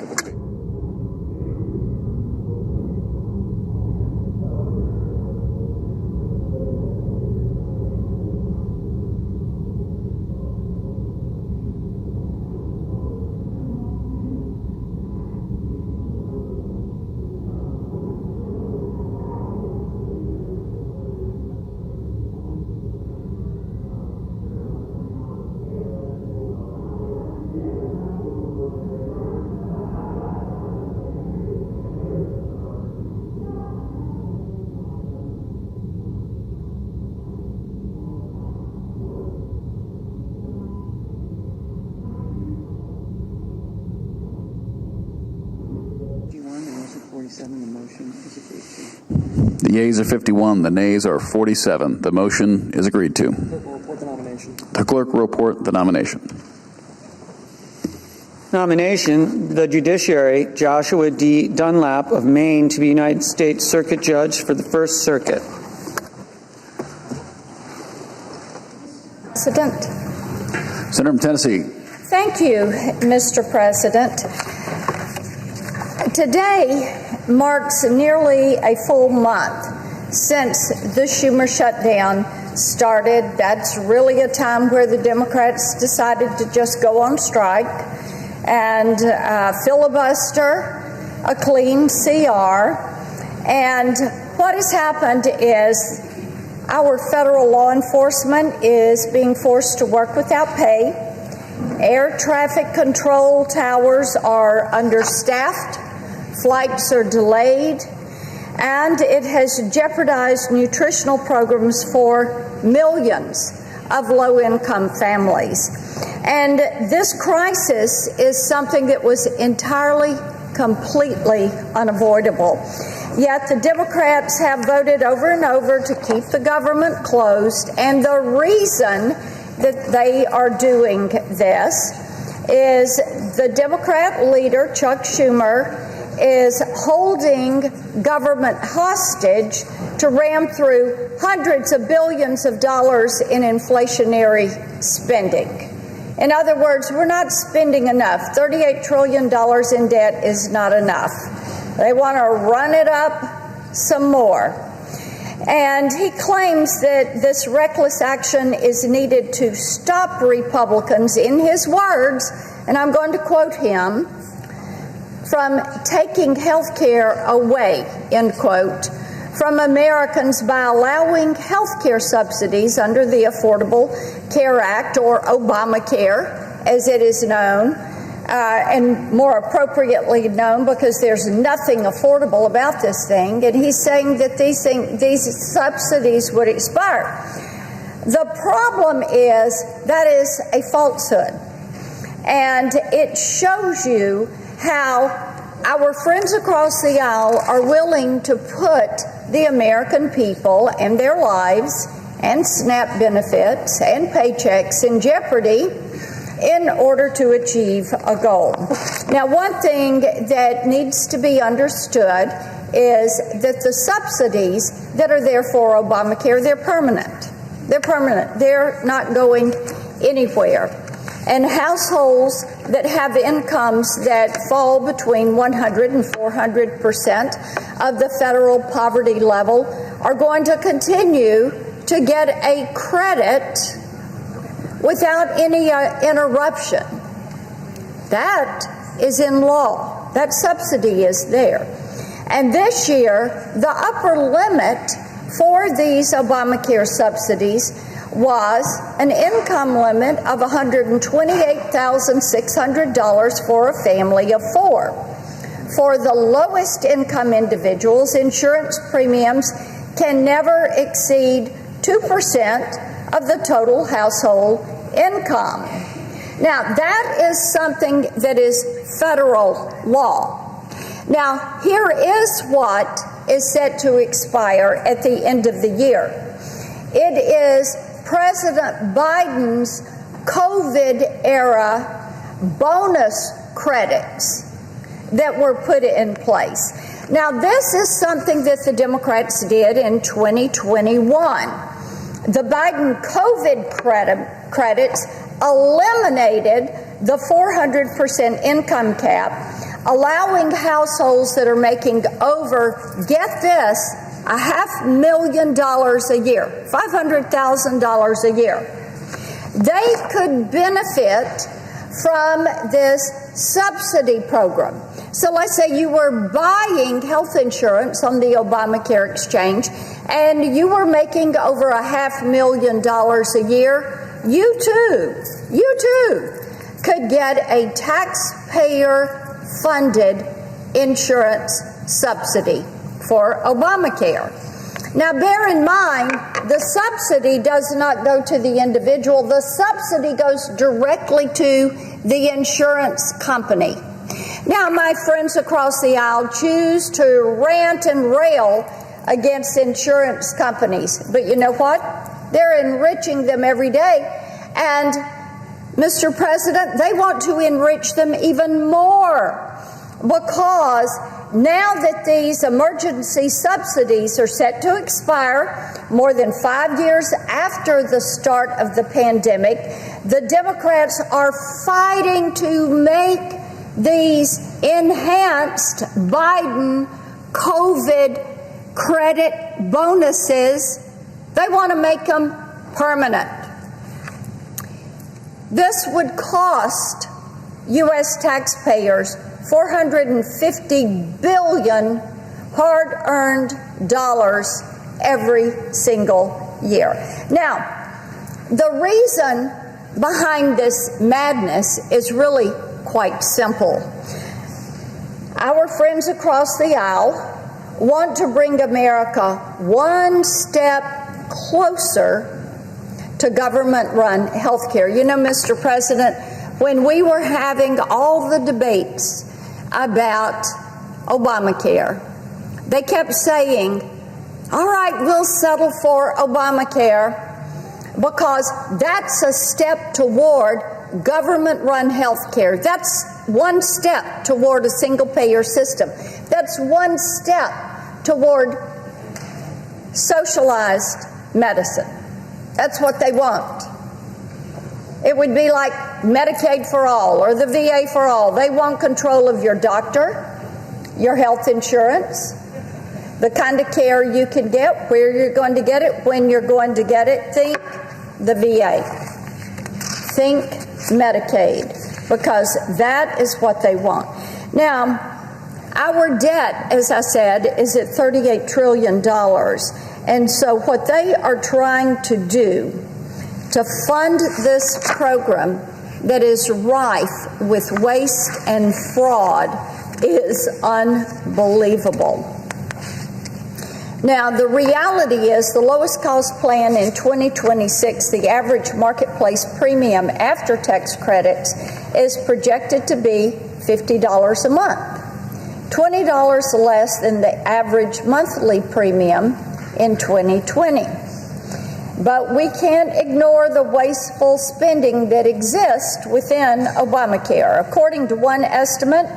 Speaker 8: The yeas are 51, the nays are 47. The motion is agreed to. The clerk will report the nomination.
Speaker 7: Nomination, the judiciary, Joshua D. Dunlap of Maine to be United States Circuit Judge for the First Circuit.
Speaker 5: President.
Speaker 8: Senator from Tennessee.
Speaker 5: Thank you, Mr. President. Today marks nearly a full month since the Schumer shutdown started. That's really a time where the Democrats decided to just go on strike and filibuster a clean CR. And what has happened is our federal law enforcement is being forced to work without pay. Air traffic control towers are understaffed. Flights are delayed, and it has jeopardized nutritional programs for millions of low-income families. And this crisis is something that was entirely, completely unavoidable. Yet the Democrats have voted over and over to keep the government closed, and the reason that they are doing this is the Democrat leader, Chuck Schumer, is holding government hostage to ram through hundreds of billions of dollars in inflationary spending. In other words, we're not spending enough. $38 trillion in debt is not enough. They want to run it up some more.
Speaker 9: And he claims that this reckless action is needed to stop Republicans, in his words, and I'm going to quote him, from taking health care away, end quote, from Americans by allowing health care subsidies under the Affordable Care Act, or Obamacare, as it is known, and more appropriately known because there's nothing affordable about this thing. And he's saying that these subsidies would expire. The problem is that is a falsehood. And it shows you how our friends across the aisle are willing to put the American people and their lives and SNAP benefits and paychecks in jeopardy in order to achieve a goal. Now, one thing that needs to be understood is that the subsidies that are there for Obamacare, they're permanent. They're permanent. They're not going anywhere. And households that have incomes that fall between 100 and 400% of the federal poverty level are going to continue to get a credit without any interruption. That is in law. That subsidy is there. And this year, the upper limit for these Obamacare subsidies was an income limit of $128,600 for a family of 4. For the lowest income individuals, insurance premiums can never exceed 2% of the total household income. Now, that is something that is federal law. Now, here is what is set to expire at the end of the year. It is President Biden's COVID-era bonus credits that were put in place. Now, this is something that the Democrats did in 2021. The Biden COVID credits eliminated the 400% income cap, allowing households that are making over, get this, $500,000 a year, $500,000 a year. They could benefit from this subsidy program. So let's say you were buying health insurance on the Obamacare exchange and you were making over $500,000 a year. You too could get a taxpayer-funded insurance subsidy for Obamacare. Now, bear in mind, the subsidy does not go to the individual. The subsidy goes directly to the insurance company. Now, my friends across the aisle choose to rant and rail against insurance companies. But you know what? They're enriching them every day. And, Mr. President, they want to enrich them even more, because now that these emergency subsidies are set to expire more than 5 years after the start of the pandemic, the Democrats are fighting to make these enhanced Biden COVID credit bonuses, they want to make them permanent. This would cost U.S. taxpayers $450 billion hard-earned dollars every single year. Now, the reason behind this madness is really quite simple. Our friends across the aisle want to bring America one step closer to government-run health care. You know, Mr. President, when we were having all the debates about Obamacare, they kept saying, all right, we'll settle for Obamacare because that's a step toward government-run health care. That's one step toward a single-payer system. That's one step toward socialized medicine. That's what they want. It would be like Medicaid for all or the VA for all. They want control of your doctor, your health insurance. the kind of care you can get, where you're going to get it, when you're going to get it. Think the VA. Think Medicaid, because that is what they want. Now, our debt, as I said, is at $38 trillion. And so what they are trying to do to fund this program that is rife with waste and fraud is unbelievable. Now, the reality is the lowest cost plan in 2026, the average marketplace premium after tax credits is projected to be $50 a month, $20 less than the average monthly premium in 2020. But we can't ignore the wasteful spending that exists within Obamacare. According to one estimate,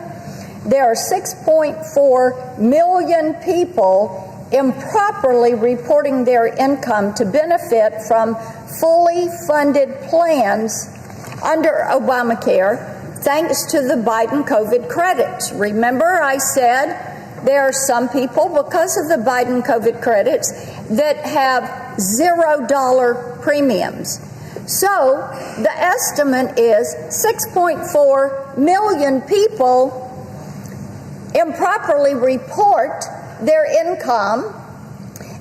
Speaker 9: there are 6.4 million people improperly reporting their income to benefit from fully funded plans under Obamacare, thanks to the Biden COVID credits. Remember, I said there are some people, because of the Biden COVID credits, that have $0 premiums. So the estimate is 6.4 million people improperly report their income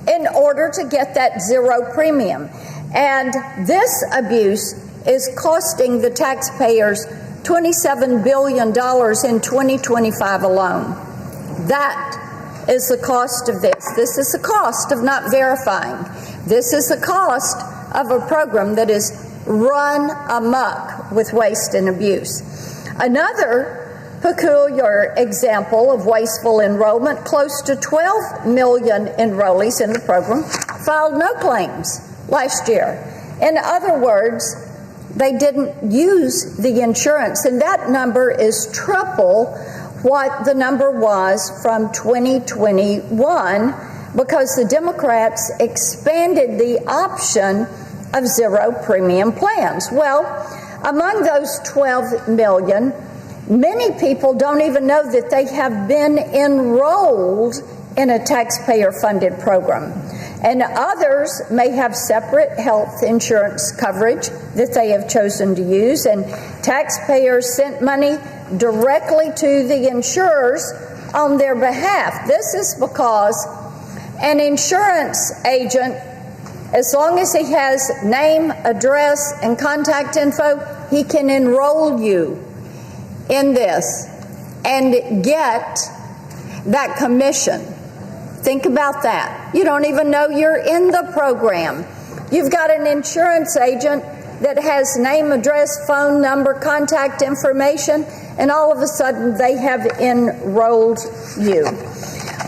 Speaker 9: in order to get that zero premium. And this abuse is costing the taxpayers $27 billion in 2025 alone. That is the cost of this. This is the cost of not verifying. This is the cost of a program that is run amok with waste and abuse. Another peculiar example of wasteful enrollment, close to 12 million enrollees in the program filed no claims last year. In other words, they didn't use the insurance, and that number is triple what the number was from 2021, because the Democrats expanded the option of zero premium plans. Well, among those 12 million, many people don't even know that they have been enrolled in a taxpayer-funded program. And others may have separate health insurance coverage that they have chosen to use, and taxpayers sent money directly to the insurers on their behalf. This is because an insurance agent, as long as he has name, address, and contact info, he can enroll you in this and get that commission. Think about that. You don't even know you're in the program. You've got an insurance agent that has name, address, phone number, contact information, and all of a sudden they have enrolled you.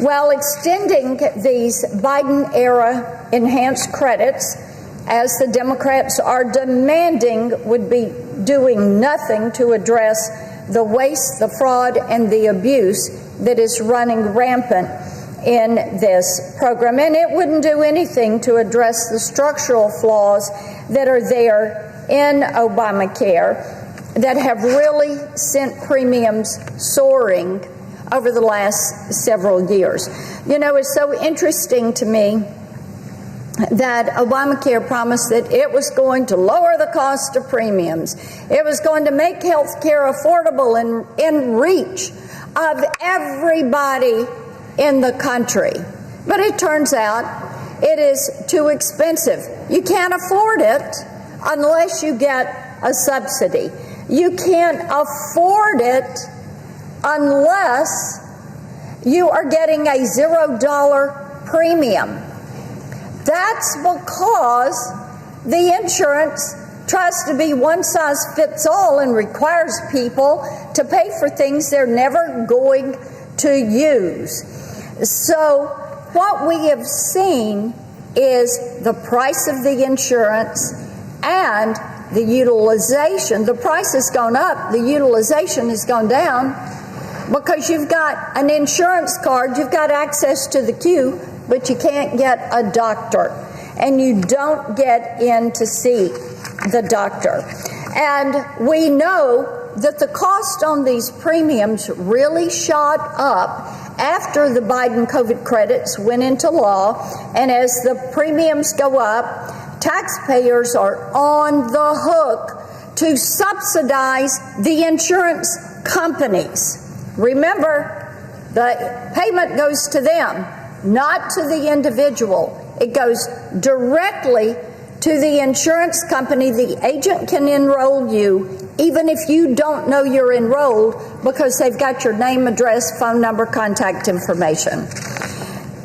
Speaker 9: Well, extending these Biden-era enhanced credits, as the Democrats are demanding, would be doing nothing to address the waste, the fraud, and the abuse that is running rampant in this program. And it wouldn't do anything to address the structural flaws that are there in Obamacare that have really sent premiums soaring over the last several years. You know, it's so interesting to me that Obamacare promised that it was going to lower the cost of premiums. It was going to make health care affordable and in reach of everybody in the country. But it turns out it is too expensive. You can't afford it unless you get a subsidy. You can't afford it unless you are getting a $0 premium. That's because the insurance tries to be one size fits all and requires people to pay for things they're never going to use. So what we have seen is the price of the insurance and the utilization. The price has gone up, the utilization has gone down, because you've got an insurance card, you've got access to the queue, but you can't get a doctor, and you don't get in to see the doctor. And we know that the cost on these premiums really shot up after the Biden COVID credits went into law, and as the premiums go up, taxpayers are on the hook to subsidize the insurance companies. Remember, the payment goes to them, not to the individual. It goes directly to the insurance company. The agent can enroll you even if you don't know you're enrolled, because they've got your name, address, phone number, contact information.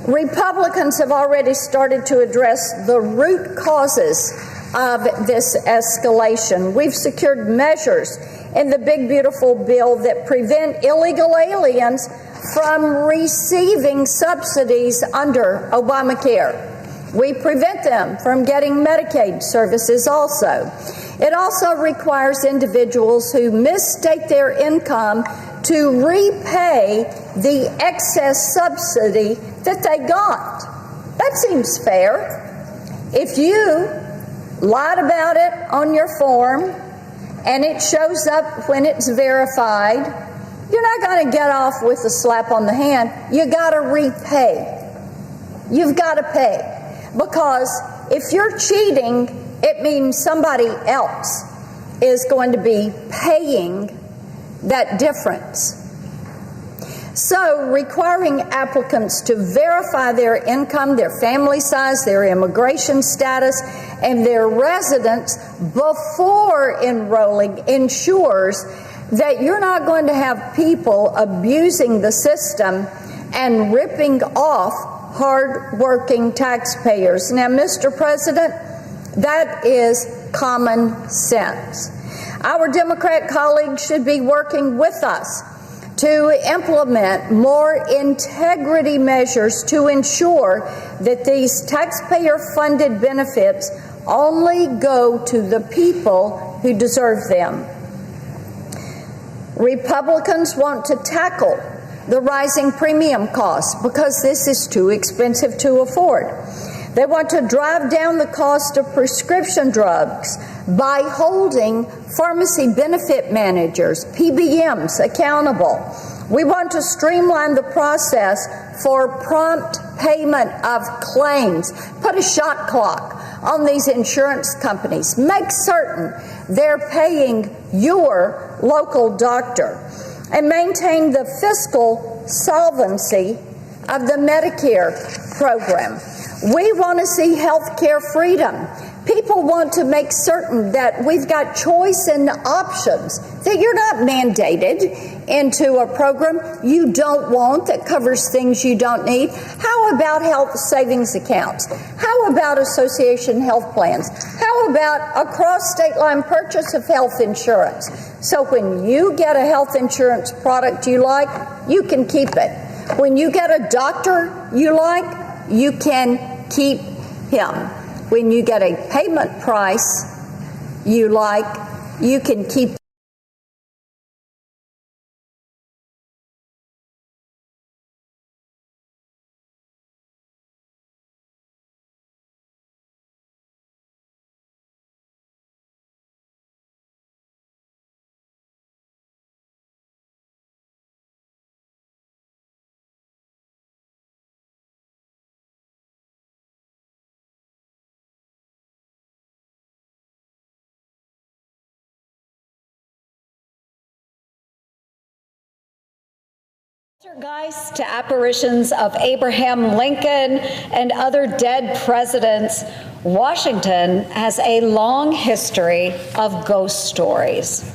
Speaker 9: Republicans have already started to address the root causes of this escalation. We've secured measures in the big, beautiful bill that prevent illegal aliens from receiving subsidies under Obamacare. We prevent them from getting Medicaid services also. It also requires individuals who misstate their income to repay the excess subsidy that they got. That seems fair. If you lied about it on your form and it shows up when it's verified, you're not going to get off with a slap on the hand. You got to repay. You've got to pay. Because if you're cheating, it means somebody else is going to be paying that difference. So requiring applicants to verify their income, their family size, their immigration status, and their residence before enrolling ensures that you're not going to have people abusing the system and ripping off hard-working taxpayers. Now, Mr. President, that is common sense. Our Democrat colleagues should be working with us to implement more integrity measures to ensure that these taxpayer-funded benefits only go to the people who deserve them. Republicans want to tackle the rising premium costs because this is too expensive to afford. They want to drive down the cost of prescription drugs by holding pharmacy benefit managers, PBMs, accountable. We want to streamline the process for prompt payment of claims. Put a shot clock on these insurance companies. Make certain they're paying your local doctor. And maintain the fiscal solvency of the Medicare program. We want to see health care freedom. People want to make certain that we've got choice and options, that you're not mandated into a program you don't want that covers things you don't need. How about health savings accounts? How about association health plans? How about a cross-state line purchase of health insurance? So when you get a health insurance product you like, you can keep it. When you get a doctor you like, you can keep him. When you get a payment price you like, you can keep.
Speaker 10: Poltergeists to apparitions of Abraham Lincoln and other dead presidents, Washington has a long history of ghost stories.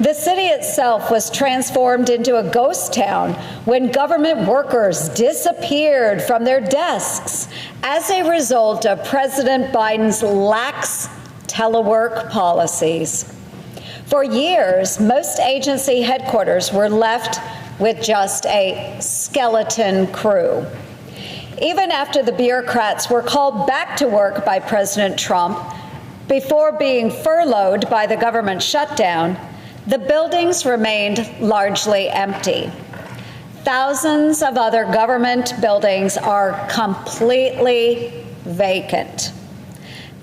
Speaker 10: The city itself was transformed into a ghost town when government workers disappeared from their desks as a result of President Biden's lax telework policies. For years, most agency headquarters were left with just a skeleton crew. Even after the bureaucrats were called back to work by President Trump before being furloughed by the government shutdown, the buildings remained largely empty. Thousands of other government buildings are completely vacant.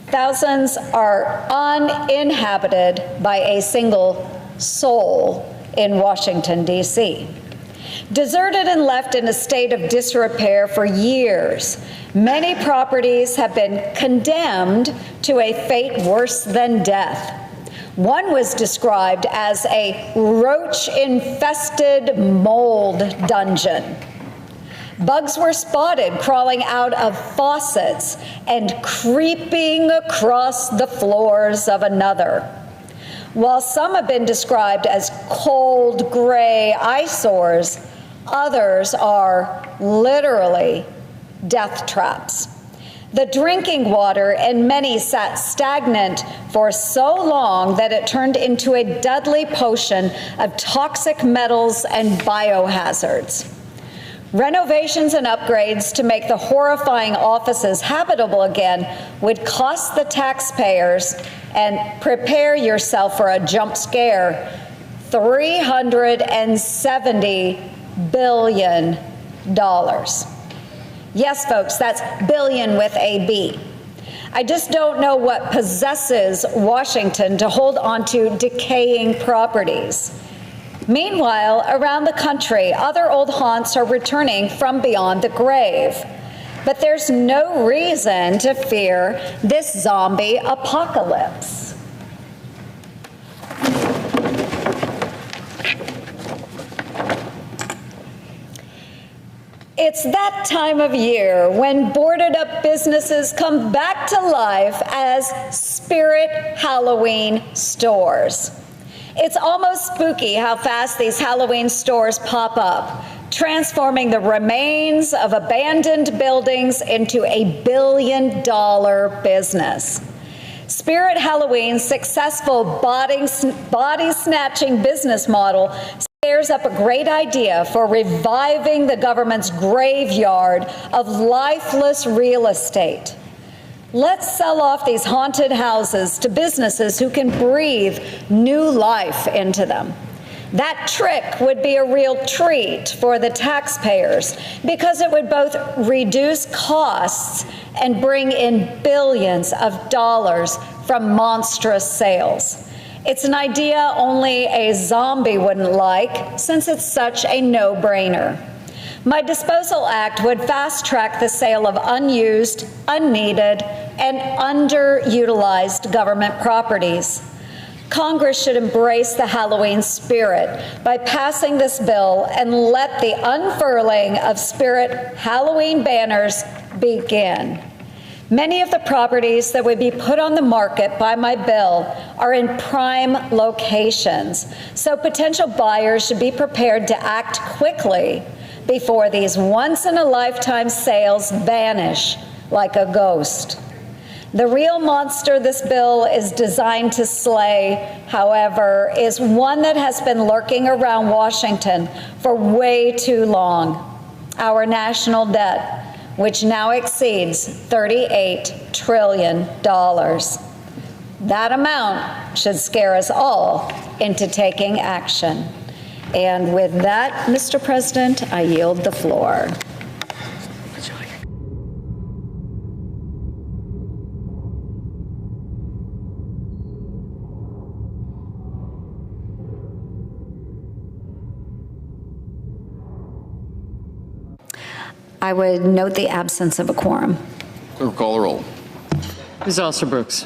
Speaker 10: Thousands are uninhabited by a single soul in Washington, D.C. Deserted and left in a state of disrepair for years, many properties have been condemned to a fate worse than death. One was described as a roach-infested mold dungeon. Bugs were spotted crawling out of faucets and creeping across the floors of another. While some have been described as cold, gray eyesores, others are literally death traps. The drinking water in many sat stagnant for so long that it turned into a deadly potion of toxic metals and biohazards. Renovations and upgrades to make the horrifying offices habitable again would cost the taxpayers, and prepare yourself for a jump scare, $370 billion. Yes, folks, that's billion with a B. I just don't know what possesses Washington to hold onto decaying properties. Meanwhile, around the country, other old haunts are returning from beyond the grave. But there's no reason to fear this zombie apocalypse. It's that time of year when boarded up businesses come back to life as Spirit Halloween stores. It's almost spooky how fast these Halloween stores pop up, transforming the remains of abandoned buildings into a billion-dollar business. Spirit Halloween's successful body-snatching business model stares up a great idea for reviving the government's graveyard of lifeless real estate. Let's sell off these haunted houses to businesses who can breathe new life into them. That trick would be a real treat for the taxpayers because it would both reduce costs and bring in billions of dollars from monstrous sales. It's an idea only a zombie wouldn't like, since it's such a no-brainer. My Disposal Act would fast-track the sale of unused, unneeded, and underutilized government properties. Congress should embrace the Halloween spirit by passing this bill and let the unfurling of Spirit Halloween banners begin. Many of the properties that would be put on the market by my bill are in prime locations, so potential buyers should be prepared to act quickly before these once-in-a-lifetime sales vanish like a ghost. The real monster this bill is designed to slay, however, is one that has been lurking around Washington for way too long: our national debt, which now exceeds $38 trillion. That amount should scare us all into taking action. And with that, Mr. President, I yield the floor. I would note the absence of a quorum.
Speaker 8: Clerk, call the roll.
Speaker 11: Ms. Alster-Brooks.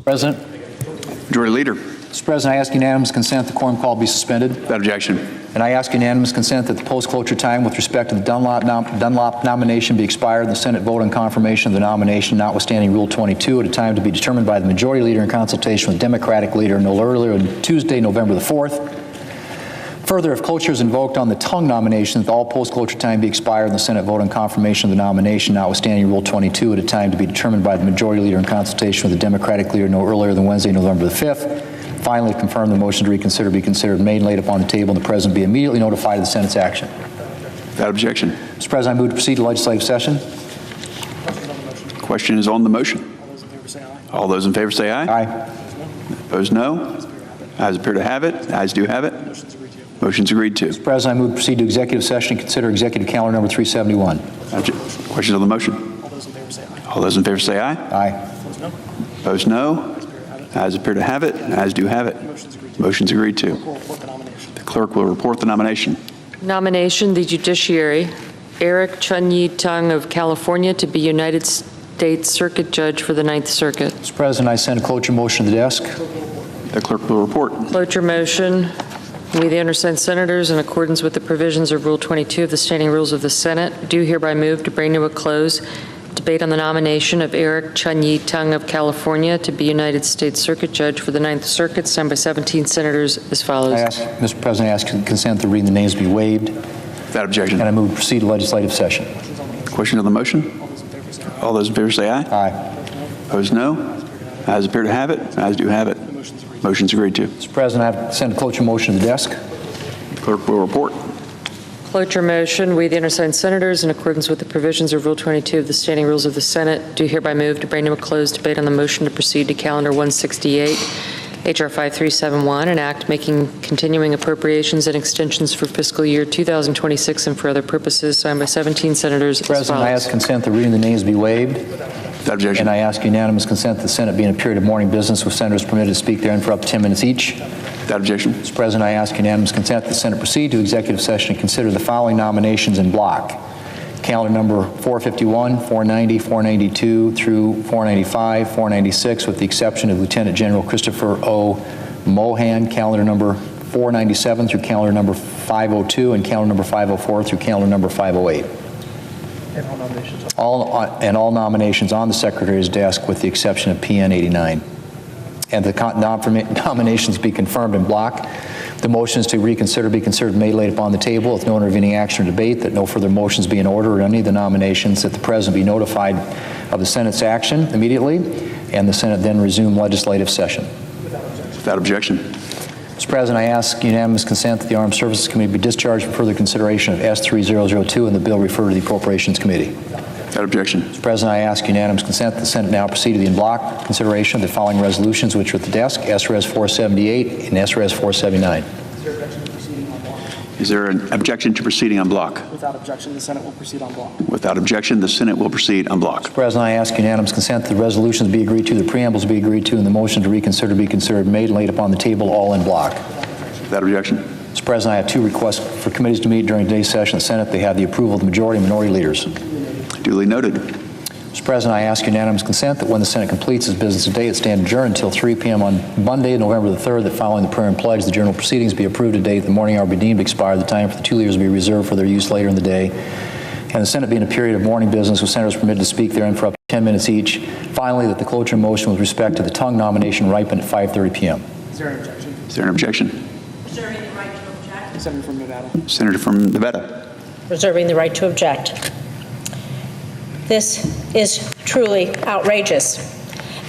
Speaker 12: President.
Speaker 8: Majority Leader.
Speaker 12: Mr. President, I ask unanimous consent the quorum call be suspended.
Speaker 8: Without objection.
Speaker 12: And I ask unanimous consent that the post-cloture time with respect to the Dunlop nomination be expired and the Senate vote on confirmation of the nomination notwithstanding Rule 22 at a time to be determined by the Majority Leader in consultation with Democratic Leader no earlier than Tuesday, November the 4th. Further, if cloture is invoked on the tongue nomination, that all post-cloture time be expired and the Senate vote on confirmation of the nomination notwithstanding Rule 22 at a time to be determined by the Majority Leader in consultation with the Democratic Leader no earlier than Wednesday, November the 5th. Finally, confirm the motion to reconsider be considered made and laid upon the table and the President be immediately notified of the Senate's action.
Speaker 8: Without objection.
Speaker 12: Mr. President, I move to proceed to legislative session.
Speaker 8: Question is on the motion. All those in favor say aye.
Speaker 12: Aye.
Speaker 8: Opposed, no. Ayes appear to have it. Ayes do have it. Motion's agreed to.
Speaker 12: Mr. President, I move to proceed to executive session and consider executive calendar number 371.
Speaker 8: Questions on the motion? All those in favor say aye.
Speaker 12: Aye.
Speaker 8: Opposed, no. Ayes appear to have it. Ayes do have it. Motion's agreed to. The clerk will report the nomination.
Speaker 11: Nomination, the judiciary, Eric Chun-Yi Tung of California to be United States Circuit Judge for the Ninth Circuit.
Speaker 12: Mr. President, I send a cloture motion to the desk.
Speaker 8: The clerk will report.
Speaker 11: Cloture motion. We, the undersigned senators, in accordance with the provisions of Rule 22 of the Standing Rules of the Senate, do hereby move to bring to a close debate on the nomination of Eric Chun-Yi Tung of California to be United States Circuit Judge for the Ninth Circuit, signed by 17 senators as follows.
Speaker 12: Mr. President, I ask consent to reading the names be waived.
Speaker 8: Without objection.
Speaker 12: And I move to proceed to legislative session.
Speaker 8: Question on the motion? All those in favor say aye.
Speaker 12: Aye.
Speaker 8: Opposed, no. Ayes appear to have it. Ayes do have it. Motion's agreed to.
Speaker 12: Mr. President, I send a cloture motion to the desk.
Speaker 8: Clerk will report.
Speaker 11: Cloture motion. We, the undersigned senators, in accordance with the provisions of Rule 22 of the Standing Rules of the Senate, do hereby move to bring to a close debate on the motion to proceed to Calendar 168, H.R. 5371, an act making continuing appropriations and extensions for fiscal year 2026 and for other purposes, signed by 17 senators as follows.
Speaker 12: President, I ask consent that reading the names be waived.
Speaker 8: Without objection.
Speaker 12: And I ask unanimous consent that the Senate be in a period of morning business with senators permitted to speak therein for up to 10 minutes each.
Speaker 8: Without objection.
Speaker 12: Mr. President, I ask unanimous consent that the Senate proceed to executive session and consider the following nominations in block. Calendar number 451, 490, 492 through 495, 496, with the exception of Lieutenant General Christopher O. Mohan, calendar number 497 through calendar number 502, and calendar number 504 through calendar number 508. All nominations on the Secretary's desk with the exception of PN 89. And the nominations be confirmed in block. The motions to reconsider be considered made laid upon the table with no intervening action or debate, that no further motions be in order or any of the nominations, that the President be notified of the Senate's action immediately, and the Senate then resume legislative session.
Speaker 8: Without objection.
Speaker 12: Mr. President, I ask unanimous consent that the Armed Services Committee be discharged for further consideration of S3002 and the bill referred to the Appropriations Committee.
Speaker 8: Without objection.
Speaker 12: Mr. President, I ask unanimous consent that the Senate now proceed to the in block consideration of the following resolutions which are at the desk, SRS 478 and SRS 479.
Speaker 8: Is there an objection to proceeding on block?
Speaker 13: Without objection, the Senate will proceed on block.
Speaker 8: Without objection, the Senate will proceed on block.
Speaker 12: Mr. President, I ask unanimous consent that the resolutions be agreed to, the preambles be agreed to, and the motion to reconsider be considered made and laid upon the table, all in block.
Speaker 8: Without objection.
Speaker 12: Mr. President, I have two requests for committees to meet during today's session of the Senate. They have the approval of the majority and minority leaders.
Speaker 8: Duly noted.
Speaker 12: Mr. President, I ask unanimous consent that when the Senate completes its business today, it stand adjourned until 3 p.m. on Monday, November the 3rd, that following the prayer and pledge, the general proceedings be approved today, the morning hour be deemed expired, the time for the two leaders be reserved for their use later in the day, and the Senate be in a period of morning business with senators permitted to speak therein for up to 10 minutes each. Finally, that the cloture motion with respect to the tongue nomination ripen at 5:30 p.m.
Speaker 13: Is there an objection?
Speaker 8: Is there an objection?
Speaker 13: Reserving the right to object. Senator from Nevada.
Speaker 8: Senator from Nevada.
Speaker 14: Reserving the right to object. This is truly outrageous.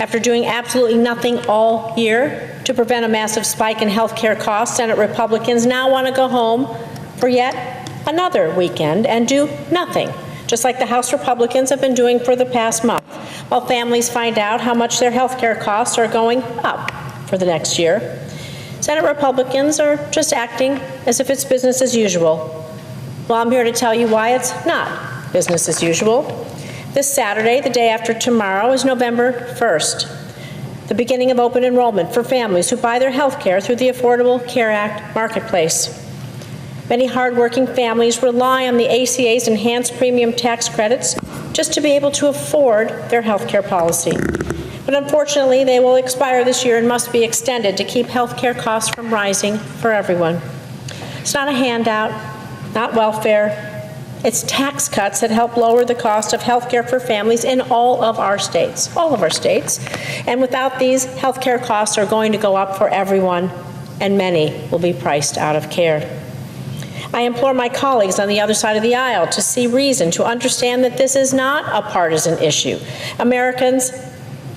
Speaker 14: After doing absolutely nothing all year to prevent a massive spike in health care costs, Senate Republicans now want to go home for yet another weekend and do nothing, just like the House Republicans have been doing for the past month, while families find out how much their health care costs are going up for the next year. Senate Republicans are just acting as if it's business as usual. Well, I'm here to tell you why it's not business as usual. This Saturday, the day after tomorrow, is November 1st, the beginning of open enrollment for families who buy their health care through the Affordable Care Act marketplace. Many hardworking families rely on the ACA's enhanced premium tax credits just to be able to afford their health care policy. But unfortunately, they will expire this year and must be extended to keep health care costs from rising for everyone. It's not a handout, not welfare. It's tax cuts that help lower the cost of health care for families in all of our states. And without these, health care costs are going to go up for everyone, and many will be priced out of care. I implore my colleagues on the other side of the aisle to see reason, to understand that this is not a partisan issue. Americans,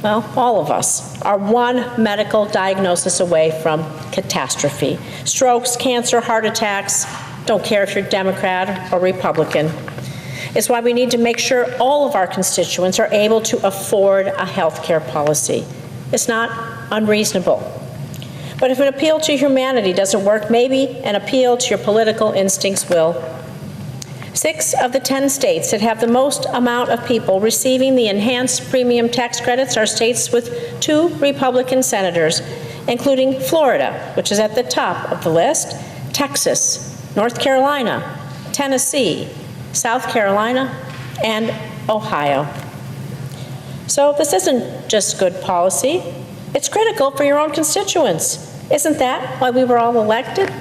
Speaker 14: well, all of us, are one medical diagnosis away from catastrophe. Strokes, cancer, heart attacks, don't care if you're Democrat or Republican. It's why we need to make sure all of our constituents are able to afford a health care policy. It's not unreasonable. But if an appeal to humanity doesn't work, maybe an appeal to your political instincts will. 6 of the 10 states that have the most amount of people receiving the enhanced premium tax credits are states with 2 Republican senators, including Florida, which is at the top of the list, Texas, North Carolina, Tennessee, South Carolina, and Ohio. So this isn't just good policy. It's critical for your own constituents. Isn't that why we were all elected?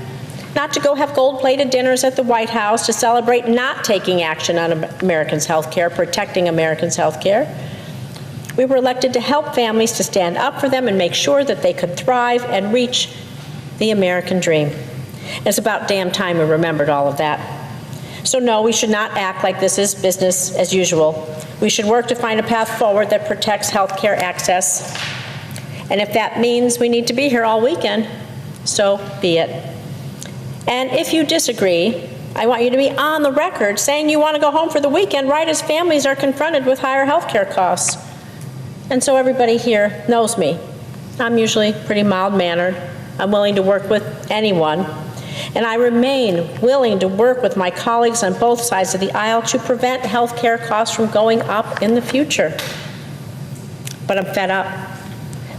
Speaker 14: Not to go have gold-plated dinners at the White House to celebrate not taking action on Americans' health care, protecting Americans' health care. We were elected to help families, to stand up for them and make sure that they could thrive and reach the American dream. And it's about damn time we remembered all of that. So no, we should not act like this is business as usual. We should work to find a path forward that protects health care access. And if that means we need to be here all weekend, so be it. And if you disagree, I want you to be on the record saying you want to go home for the weekend right as families are confronted with higher health care costs. And so everybody here knows me. I'm usually pretty mild-mannered. I'm willing to work with anyone. And I remain willing to work with my colleagues on both sides of the aisle to prevent health care costs from going up in the future. But I'm fed up.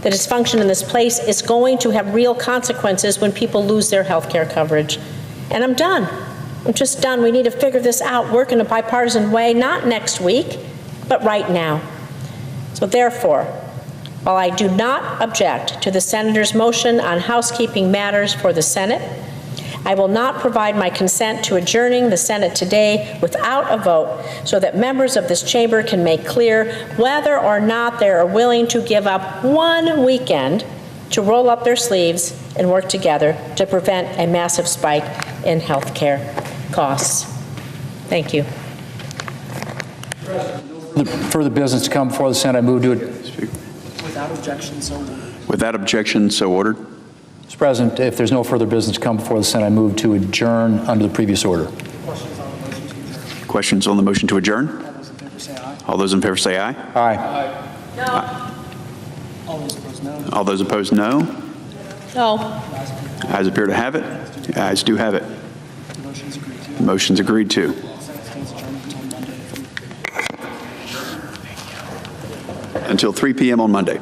Speaker 14: The dysfunction in this place is going to have real consequences when people lose their health care coverage. And I'm done. I'm just done. We need to figure this out, work in a bipartisan way, not next week, but right now. So therefore, while I do not object to the senator's motion on housekeeping matters for the Senate, I will not provide my consent to adjourning the Senate today without a vote so that members of this chamber can make clear whether or not they are willing to give up one weekend to roll up their sleeves and work together to prevent a massive spike in health care costs. Thank you.
Speaker 12: Further business to come before the Senate, I move to it.
Speaker 13: Without objection, so ordered.
Speaker 8: Without objection, so ordered.
Speaker 12: Mr. President, if there's no further business to come before the Senate, I move to adjourn under the previous order.
Speaker 8: Questions on the motion to adjourn?
Speaker 13: All those in favor say aye.
Speaker 8: All those in favor say aye.
Speaker 12: Aye.
Speaker 14: No.
Speaker 13: All those opposed, no.
Speaker 8: All those opposed, no.
Speaker 14: No.
Speaker 8: Ayes appear to have it. The ayes do have it.
Speaker 13: The motion's agreed to.
Speaker 8: Motion's agreed to.
Speaker 13: Stands adjourned until Monday.
Speaker 8: Until 3 p.m. on Monday.